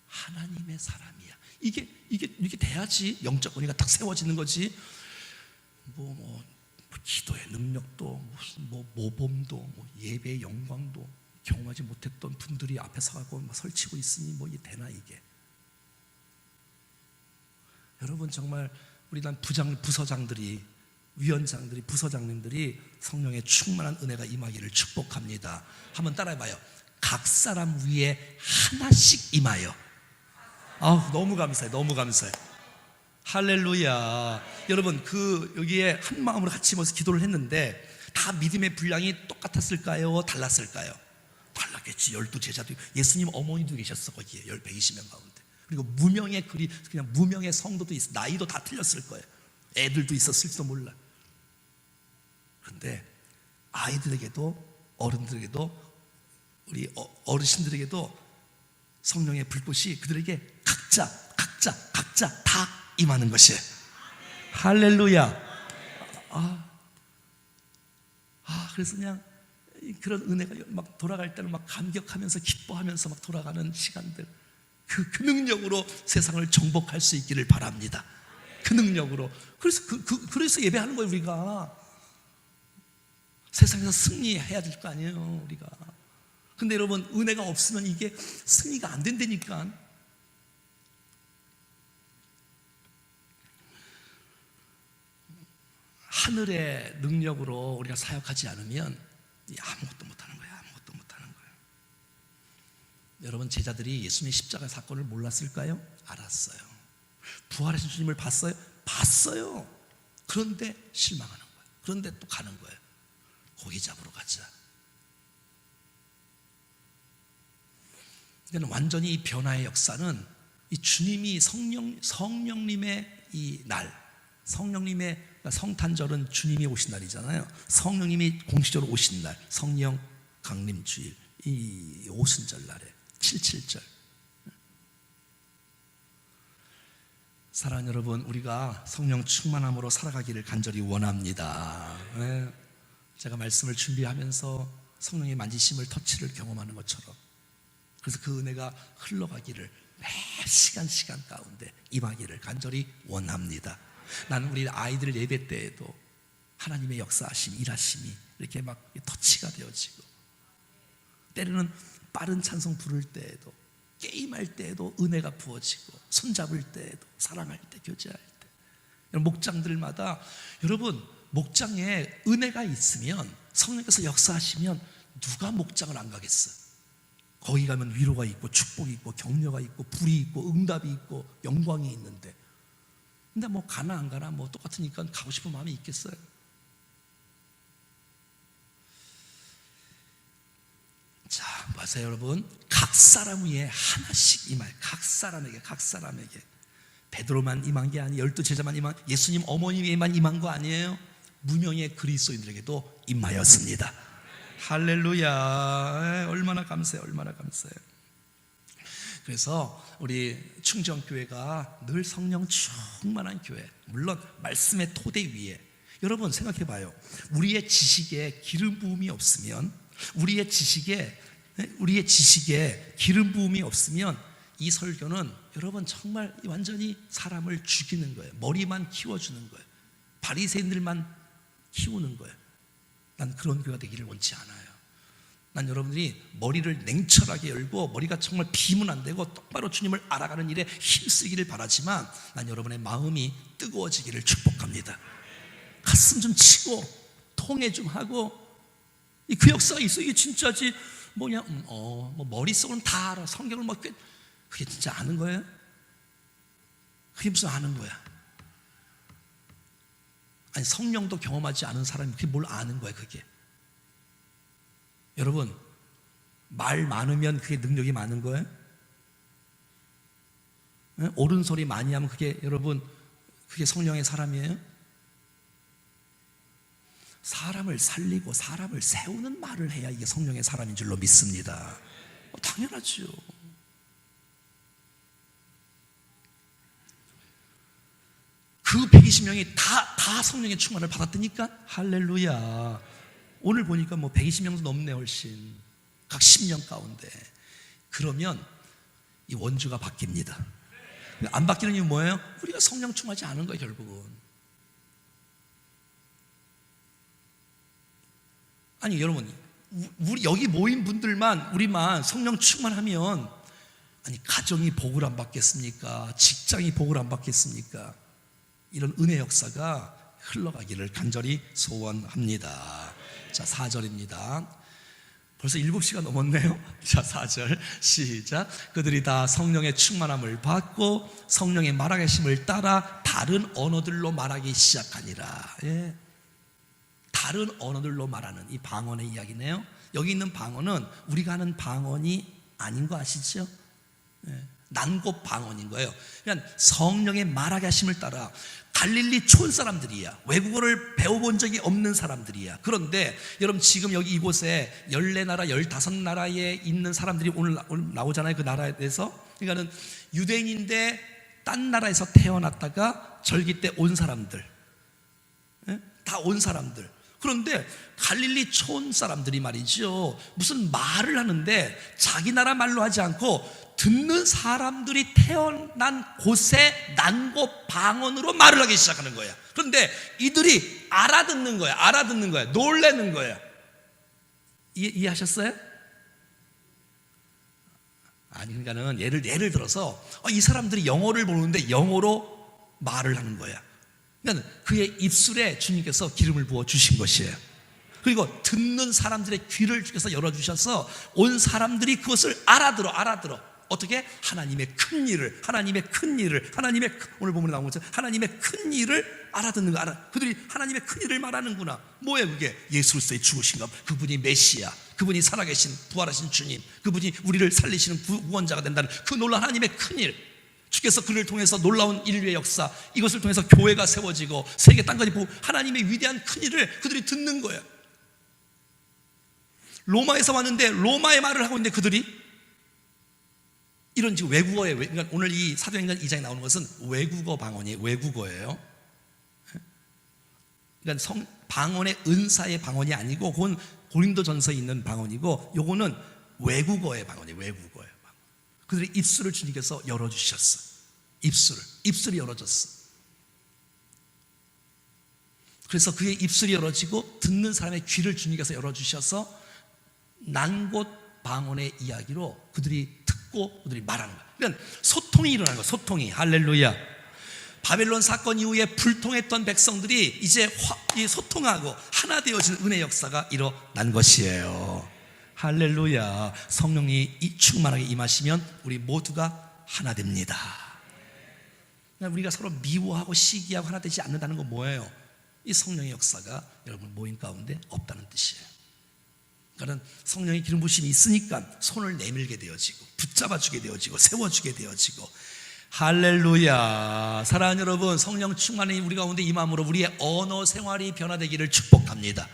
하나님의 사람이야. 이게 돼야지 영적 권위가 딱 세워지는 거지. 뭐 기도의 능력도 무슨 모범도 예배의 영광도 경험하지 못했던 분들이 앞에 서가고 설치고 있으니 이게 되나 이게. 여러분 정말 우리 난 부서장들이 위원장들이 부서장님들이 성령의 충만한 은혜가 임하기를 축복합니다. 한번 따라해봐요. 각 사람 위에 하나씩 임하여. 너무 감사해. 할렐루야. 여러분 여기에 한 마음으로 같이 모여서 기도를 했는데 다 믿음의 분량이 똑같았을까요? 달랐을까요? 달랐겠지. 12제자도 예수님 어머니도 계셨어 거기에 120명 가운데. 그리고 무명의 그냥 무명의 성도도 있어. 나이도 다 틀렸을 거예요. 애들도 있었을지도 몰라. 그런데 아이들에게도 어른들에게도 우리 어르신들에게도 성령의 불꽃이 그들에게 각자 다 임하는 것이에요. 할렐루야. 그래서 그냥 그런 은혜가 막 돌아갈 때는 막 감격하면서 기뻐하면서 막 돌아가는 시간들, 그 능력으로 세상을 정복할 수 있기를 바랍니다. 그 능력으로. 그래서 예배하는 거예요. 우리가 세상에서 승리해야 될 거 아니에요 우리가. 근데 여러분 은혜가 없으면 이게 승리가 안 된다니까. 하늘의 능력으로 우리가 사역하지 않으면 아무것도 못하는 거예요. 여러분 제자들이 예수님의 십자가 사건을 몰랐을까요? 알았어요. 부활하신 주님을 봤어요. 그런데 실망하는 거예요. 그런데 또 가는 거예요. 고기 잡으러 가자. 그러니까 완전히 이 변화의 역사는 이 주님이 성령님의 이 날, 성령님의 성탄절은 주님이 오신 날이잖아요. 성령님이 공식적으로 오신 날, 성령 강림 주일, 이 오순절 날에 77절. 사랑하는 여러분, 우리가 성령 충만함으로 살아가기를 간절히 원합니다. 제가 말씀을 준비하면서 성령의 만지심을 터치를 경험하는 것처럼, 그래서 그 은혜가 흘러가기를 매 시간 가운데 임하기를 간절히 원합니다. 나는 우리 아이들 예배 때에도 하나님의 역사하심, 일하심이 이렇게 막 터치가 되어지고, 때로는 빠른 찬송 부를 때에도, 게임할 때에도 은혜가 부어지고, 손잡을 때에도, 사랑할 때, 교제할 때, 목장들마다 여러분 목장에 은혜가 있으면, 성령께서 역사하시면 누가 목장을 안 가겠어? 거기 가면 위로가 있고 축복이 있고 격려가 있고 불이 있고 응답이 있고 영광이 있는데, 근데 가나 안 가나 똑같으니까 가고 싶은 마음이 있겠어요? 자, 보세요 여러분. 각 사람 위에 하나씩 임할, 각 사람에게 베드로만 임한 게 아니에요. 12제자만 임한, 예수님 어머니에만 임한 거 아니에요. 무명의 그리스도인들에게도 임하였습니다. 할렐루야. 얼마나 감사해요. 그래서 우리 충정교회가 늘 성령 충만한 교회, 물론 말씀의 토대 위에, 여러분 생각해 봐요. 우리의 지식에 기름 부음이 없으면, 우리의 지식에 기름 부음이 없으면 이 설교는 여러분 정말 완전히 사람을 죽이는 거예요. 머리만 키워주는 거예요. 바리새인들만 키우는 거예요. 난 그런 교회가 되기를 원치 않아요. 난 여러분들이 머리를 냉철하게 열고 머리가 정말 비면 안 되고 똑바로 주님을 알아가는 일에 힘쓰기를 바라지만, 난 여러분의 마음이 뜨거워지기를 축복합니다. 가슴 좀 치고 통해 좀 하고, 그 역사가 있어. 이게 진짜지 머릿속으로는 다 알아. 성경을 그게 진짜 아는 거예요? 그게 무슨 아는 거야? 아니, 성령도 경험하지 않은 사람이 그게 뭘 아는 거야 그게? 여러분, 말 많으면 그게 능력이 많은 거예요? 옳은 소리 많이 하면 그게 성령의 사람이에요? 사람을 살리고 사람을 세우는 말을 해야 이게 성령의 사람인 줄로 믿습니다. 당연하죠. 그 120명이 다 성령의 충만을 받았다니까. 할렐루야. 오늘 보니까 뭐 120명도 넘네. 훨씬 각 10년 가운데. 그러면 이 원주가 바뀝니다. 안 바뀌는 이유는 뭐예요? 우리가 성령 충만하지 않은 거예요. 결국은. 아니 여러분, 우리 여기 모인 분들만, 우리만 성령 충만하면, 아니 가정이 복을 안 받겠습니까? 직장이 복을 안 받겠습니까? 이런 은혜 역사가 흘러가기를 간절히 소원합니다. 자, 4절입니다. 벌써 7시가 넘었네요. 자, 4절 시작. 그들이 다 성령의 충만함을 받고 성령의 말하심을 따라 다른 언어들로 말하기 시작하니라. 예. 다른 언어들로 말하는 이 방언의 이야기네요. 여기 있는 방언은 우리가 하는 방언이 아닌 거 아시죠? 예. 난곳 방언인 거예요. 그러니까 성령의 말하게 하심을 따라 갈릴리 촌 사람들이야. 외국어를 배워본 적이 없는 사람들이야. 그런데 여러분 지금 여기 이곳에 14나라 15나라에 있는 사람들이 오늘 나오잖아요. 그 나라에 대해서. 그러니까는 유대인인데 딴 나라에서 태어났다가 절기 때 온 사람들, 다 온 사람들. 그런데 갈릴리 촌 사람들이 말이죠, 무슨 말을 하는데 자기 나라 말로 하지 않고 듣는 사람들이 태어난 곳에 난곳 방언으로 말을 하기 시작하는 거야. 그런데 이들이 알아듣는 거야. 놀라는 거야. 이해하셨어요? 아니, 그러니까는 예를 들어서 이 사람들이 영어를 모르는데 영어로 말을 하는 거야. 그러니까 그의 입술에 주님께서 기름을 부어 주신 것이에요. 그리고 듣는 사람들의 귀를 주께서 열어주셔서 온 사람들이 그것을 알아들어. 어떻게? 하나님의 큰 일을, 오늘 보면 나온 것처럼 하나님의 큰 일을 알아듣는 거. 그들이 하나님의 큰 일을 말하는구나. 뭐예요 그게? 예수 그리스도의 죽으신 것, 그분이 메시아, 그분이 살아계신 부활하신 주님, 그분이 우리를 살리시는 구원자가 된다는 그 놀라운 하나님의 큰 일, 주께서 그를 통해서 놀라운 인류의 역사, 이것을 통해서 교회가 세워지고 세계 땅까지 보고 하나님의 위대한 큰 일을 그들이 듣는 거예요. 로마에서 왔는데 로마의 말을 하고 있는데 그들이 이런 지금 외국어예요. 그러니까 오늘 이 사도행전 2장에 나오는 것은 외국어 방언이에요. 외국어예요. 그러니까 방언의 은사의 방언이 아니고 그건 고린도전서에 있는 방언이고, 요거는 외국어의 방언이에요. 외국어의 방언. 그들의 입술을 주님께서 열어주셨어. 입술이 열어졌어. 그래서 그의 입술이 열어지고 듣는 사람의 귀를 주님께서 열어주셔서 난곳 방언의 이야기로 그들이 듣고 그들이 말하는 거야. 그러니까 소통이 일어나는 거야. 소통이. 할렐루야. 바벨론 사건 이후에 불통했던 백성들이 이제 소통하고 하나 되어진 은혜 역사가 일어난 것이에요. 할렐루야. 성령이 충만하게 임하시면 우리 모두가 하나 됩니다. 그러니까 우리가 서로 미워하고 시기하고 하나 되지 않는다는 건 뭐예요? 이 성령의 역사가 여러분 모임 가운데 없다는 뜻이에요. 그러니까 성령의 기름 부심이 있으니까 손을 내밀게 되어지고 붙잡아주게 되어지고 세워주게 되어지고. 할렐루야. 사랑하는 여러분, 성령 충만이 우리 가운데 임함으로 우리의 언어 생활이 변화되기를 축복합니다.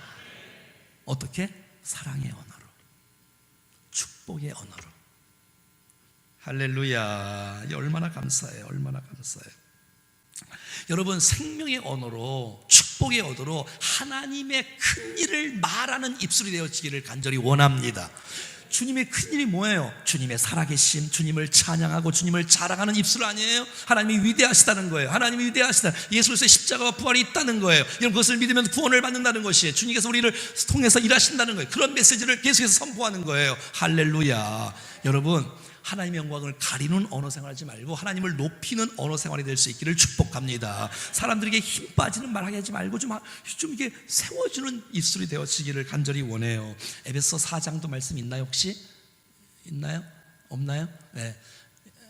어떻게? 사랑의 언어로, 축복의 언어로. 할렐루야. 얼마나 감사해요. 여러분, 생명의 언어로, 축복의 언어로 하나님의 큰 일을 말하는 입술이 되어지기를 간절히 원합니다. 주님의 큰 일이 뭐예요? 주님의 살아계심, 주님을 찬양하고 주님을 자랑하는 입술 아니에요? 하나님이 위대하시다는 거예요. 하나님이 위대하시다. 예수 그리스도의 십자가와 부활이 있다는 거예요. 여러분, 그것을 믿으면 구원을 받는다는 것이에요. 주님께서 우리를 통해서 일하신다는 거예요. 그런 메시지를 계속해서 선포하는 거예요. 할렐루야. 여러분, 하나님의 영광을 가리는 언어 생활하지 말고 하나님을 높이는 언어 생활이 될 수 있기를 축복합니다. 사람들에게 힘 빠지는 말하게 하지 말고 좀 이게 세워주는 입술이 되어지기를 간절히 원해요. 에베소 4장도 말씀 있나요 혹시? 있나요? 없나요? 네.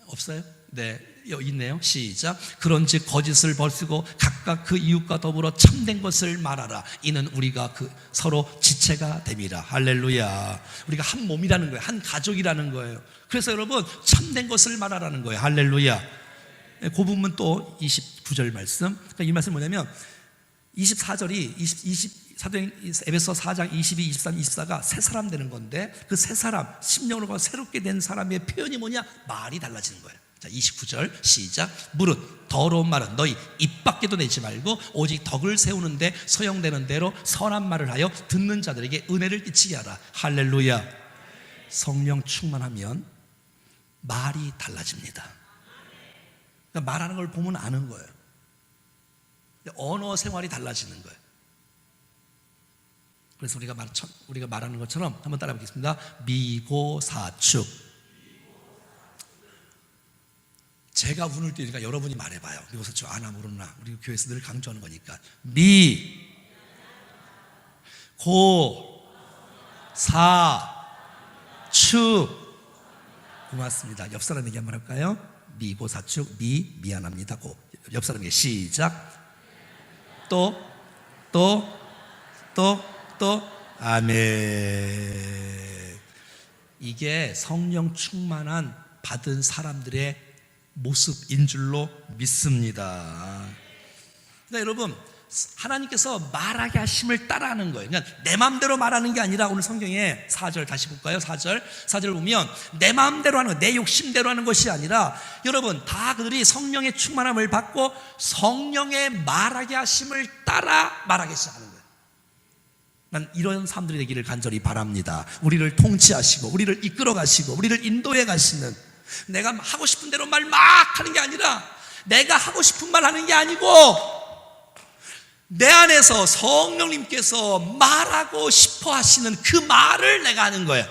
없어요? 네, 여기 있네요. 시작. 그런즉 거짓을 벗고 각각 그 이웃과 더불어 참된 것을 말하라. 이는 우리가 서로 지체가 됨이라. 할렐루야. 우리가 한 몸이라는 거예요. 한 가족이라는 거예요. 그래서 여러분, 참된 것을 말하라는 거예요. 할렐루야. 그 부분 또 29절 말씀. 그러니까 이 말씀 뭐냐면 24절이 에베소 4장 22, 23, 24가 새 사람 되는 건데, 그 새 사람, 심령으로 새롭게 된 사람의 표현이 뭐냐? 말이 달라지는 거예요. 자, 29절 시작. 무릇 더러운 말은 너희 입 밖에도 내지 말고 오직 덕을 세우는데 소용되는 대로 선한 말을 하여 듣는 자들에게 은혜를 끼치게 하라. 할렐루야. 성령 충만하면 말이 달라집니다. 그러니까 말하는 걸 보면 아는 거예요. 언어 생활이 달라지는 거예요. 그래서 우리가 말하는 것처럼 한번 따라 보겠습니다. 미고사축. 제가 운을 띄우니까 여러분이 말해봐요. 미고사축 아나 모르나. 우리 교회에서 늘 강조하는 거니까. 미고사축. 고맙습니다. 옆 사람에게 한번 할까요? 미고사축. 미안합니다. 옆 사람에게 시작. 또 아멘. 이게 성령 충만한 받은 사람들의 모습인 줄로 믿습니다. 그러니까 여러분, 하나님께서 말하게 하심을 따라하는 거예요. 그러니까 내 마음대로 말하는 게 아니라, 오늘 성경에 4절 다시 볼까요? 4절 보면 내 마음대로 하는 거, 내 욕심대로 하는 것이 아니라, 여러분 다 그들이 성령의 충만함을 받고 성령의 말하게 하심을 따라 말하기 시작하는 거예요. 난 이런 사람들이 되기를 간절히 바랍니다. 우리를 통치하시고 우리를 이끌어 가시고 우리를 인도해 가시는, 내가 하고 싶은 대로 말 막 하는 게 아니라, 내가 하고 싶은 말 하는 게 아니고 내 안에서 성령님께서 말하고 싶어 하시는 그 말을 내가 하는 거예요.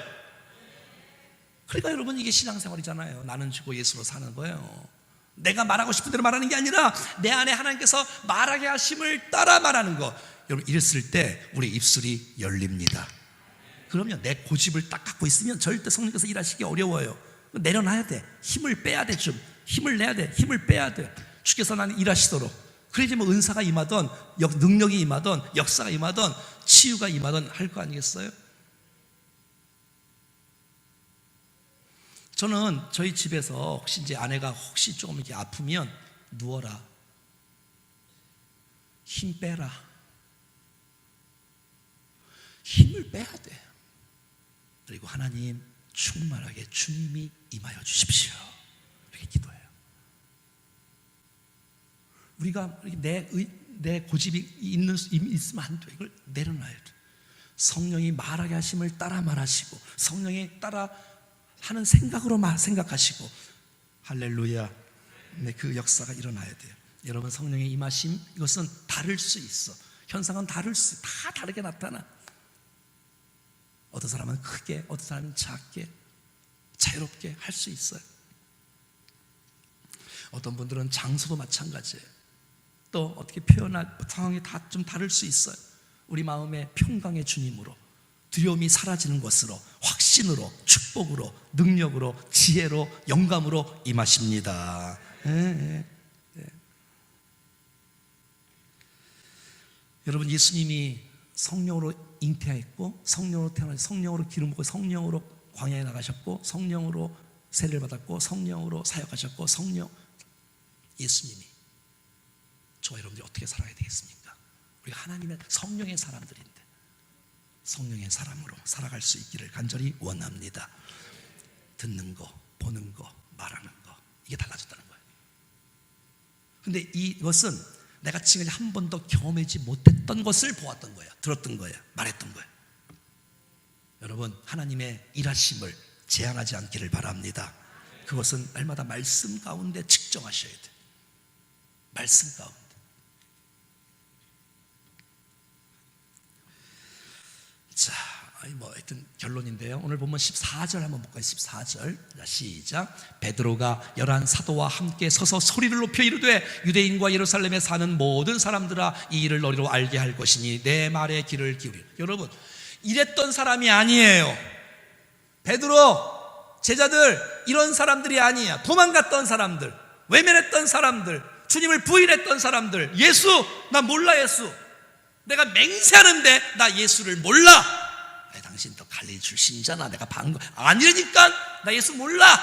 그러니까 여러분, 이게 신앙생활이잖아요. 나는 주고 예수로 사는 거예요. 내가 말하고 싶은 대로 말하는 게 아니라 내 안에 하나님께서 말하게 하심을 따라 말하는 거. 여러분, 이랬을 때 우리 입술이 열립니다. 그러면 내 고집을 딱 갖고 있으면 절대 성령께서 일하시기 어려워요. 내려놔야 돼. 힘을 빼야 돼. 좀 힘을 내야 돼. 힘을 빼야 돼. 주께서 나는 일하시도록. 그래야지 뭐 은사가 임하던, 능력이 임하던, 역사가 임하던, 치유가 임하던 할 거 아니겠어요? 저는 저희 집에서 혹시 이제 아내가 혹시 조금 이렇게 아프면 누워라, 힘 빼라, 힘을 빼야 돼. 그리고 하나님 충만하게 주님이 임하여 주십시오, 이렇게 기도해요. 우리가 내 고집이 있으면 안 돼. 이걸 내려놔야 돼. 성령이 말하게 하심을 따라 말하시고, 성령이 따라 하는 생각으로 생각하시고, 할렐루야. 네, 그 역사가 일어나야 돼요. 여러분, 성령의 임하심, 이것은 다를 수 있어. 현상은 다 다르게 나타나. 어떤 사람은 크게, 어떤 사람은 작게, 자유롭게 할 수 있어요. 어떤 분들은 장소도 마찬가지예요. 또 어떻게 표현할 상황이 다 좀 다를 수 있어요. 우리 마음의 평강의 주님으로, 두려움이 사라지는 것으로, 확신으로, 축복으로, 능력으로, 지혜로, 영감으로 임하십니다. 여러분, 예수님이 성령으로 잉태했고, 성령으로 태어나서 성령으로 기름 부고 성령으로 광야에 나가셨고, 성령으로 세례를 받았고, 성령으로 사역하셨고, 예수님이 저와 여러분들이 어떻게 살아야 되겠습니까? 우리가 하나님의 성령의 사람들인데 성령의 사람으로 살아갈 수 있기를 간절히 원합니다. 듣는 거, 보는 거, 말하는 거, 이게 달라졌다는 거예요. 근데 이것은 내가 지금까지 한 번도 경험하지 못했던 것을 보았던 거예요. 들었던 거예요. 말했던 거예요. 여러분, 하나님의 일하심을 제한하지 않기를 바랍니다. 그것은 날마다 말씀 가운데 측정하셔야 돼요. 말씀 가운데. 자, 하여튼 결론인데요. 오늘 보면 14절 한번 볼까요? 14절. 자, 시작. 베드로가 11 사도와 함께 서서 소리를 높여 이르되, 유대인과 예루살렘에 사는 모든 사람들아, 이 일을 너희로 알게 할 것이니 내 말에 귀를 기울이라. 여러분, 이랬던 사람이 아니에요. 베드로, 제자들, 이런 사람들이 아니야. 도망갔던 사람들, 외면했던 사람들, 주님을 부인했던 사람들, 예수, 나 몰라 예수. 내가 맹세하는데 나 예수를 몰라. 당신 또 갈릴리 출신이잖아. 내가 방금 아니라니까. 나 예수 몰라.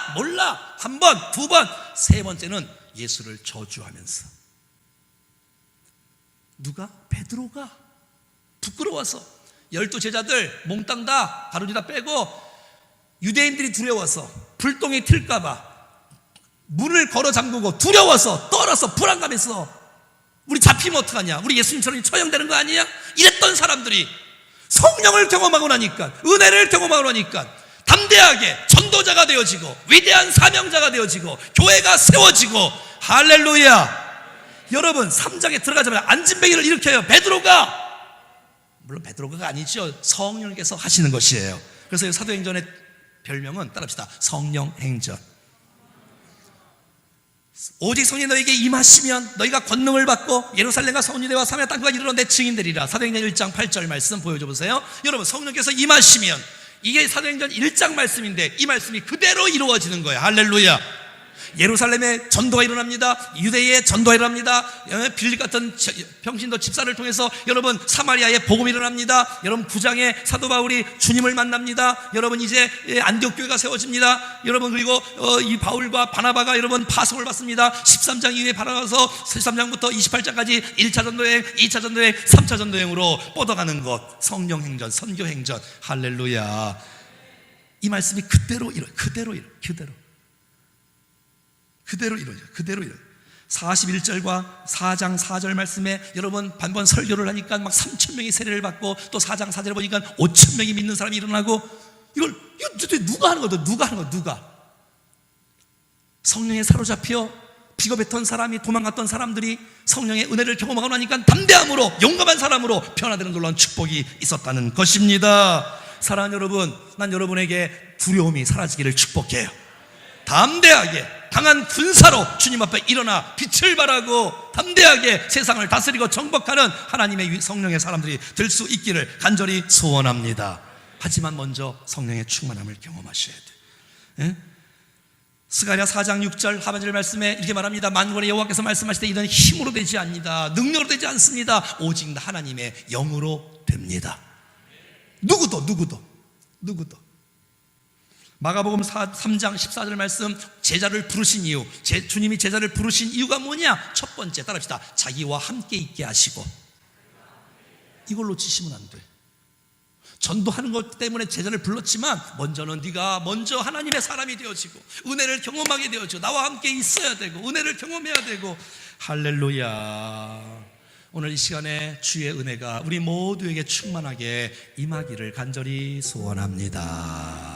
한 번, 두 번, 세 번째는 예수를 저주하면서. 누가? 베드로가 부끄러워서 12 제자들 몽땅 다 가룟유다 빼고 유대인들이 두려워서 불똥이 튈까봐 문을 걸어 잠그고 두려워서 떨어서 불안감에서 우리 잡히면 어떡하냐, 우리 예수님처럼 처형되는 거 아니야? 이랬던 사람들이 성령을 경험하고 나니까, 은혜를 경험하고 나니까 담대하게 전도자가 되어지고 위대한 사명자가 되어지고 교회가 세워지고, 할렐루야. 여러분 3장에 들어가자마자 안진뱅이를 일으켜요. 베드로가, 물론 베드로가 아니죠, 성령께서 하시는 것이에요. 그래서 사도행전의 별명은, 따라합시다, 성령행전. 오직 성령이 너에게 임하시면 너희가 권능을 받고 예루살렘과 온 유대와 사마리아 땅까지 이르러 내 증인되리라. 사도행전 1장 8절 말씀 보여줘 보세요. 여러분 성령께서 임하시면, 이게 사도행전 1장 말씀인데 이 말씀이 그대로 이루어지는 거예요. 할렐루야. 예루살렘에 전도가 일어납니다. 유대에 전도가 일어납니다. 빌립 같은 병신도 집사를 통해서 여러분 사마리아에 복음이 일어납니다. 여러분 9장에 사도 바울이 주님을 만납니다. 여러분 이제 안디옥 교회가 세워집니다. 여러분 그리고 이 바울과 바나바가 여러분 파송을 받습니다. 13장 이후에 바라가서 13장부터 28장까지 1차 전도행, 2차 전도행, 3차 전도행으로 뻗어가는 것, 성령행전, 선교행전. 할렐루야. 이 말씀이 그대로 이루어져요. 그대로. 41절과 4장 4절 말씀에 여러분 반번 설교를 하니까 막 3,000명이 세례를 받고, 또 4장 4절을 보니까 5,000명이 믿는 사람이 일어나고, 이거 누가 하는 거죠? 누가? 성령에 사로잡혀 비겁했던 사람이, 도망갔던 사람들이 성령의 은혜를 경험하고 나니까 담대함으로, 용감한 사람으로 변화되는 놀라운 축복이 있었다는 것입니다. 사랑하는 여러분, 난 여러분에게 두려움이 사라지기를 축복해요. 담대하게 강한 군사로 주님 앞에 일어나 빛을 발하고 담대하게 세상을 다스리고 정복하는 하나님의 성령의 사람들이 될 수 있기를 간절히 소원합니다. 하지만 먼저 성령의 충만함을 경험하셔야 돼요. 스가랴 4장 6절 하반절 말씀에 이렇게 말합니다. 만군의 여호와께서 말씀하시되 이는 힘으로 되지 않습니다. 능력으로 되지 않습니다. 오직 하나님의 영으로 됩니다. 누구도. 마가복음 3장 14절 말씀, 제자를 부르신 이유, 주님이 제자를 부르신 이유가 뭐냐? 첫 번째, 따라합시다. 자기와 함께 있게 하시고. 이걸 놓치시면 안 돼. 전도하는 것 때문에 제자를 불렀지만 먼저는 네가 먼저 하나님의 사람이 되어지고 은혜를 경험하게 되어지고 나와 함께 있어야 되고 은혜를 경험해야 되고. 할렐루야. 오늘 이 시간에 주의 은혜가 우리 모두에게 충만하게 임하기를 간절히 소원합니다.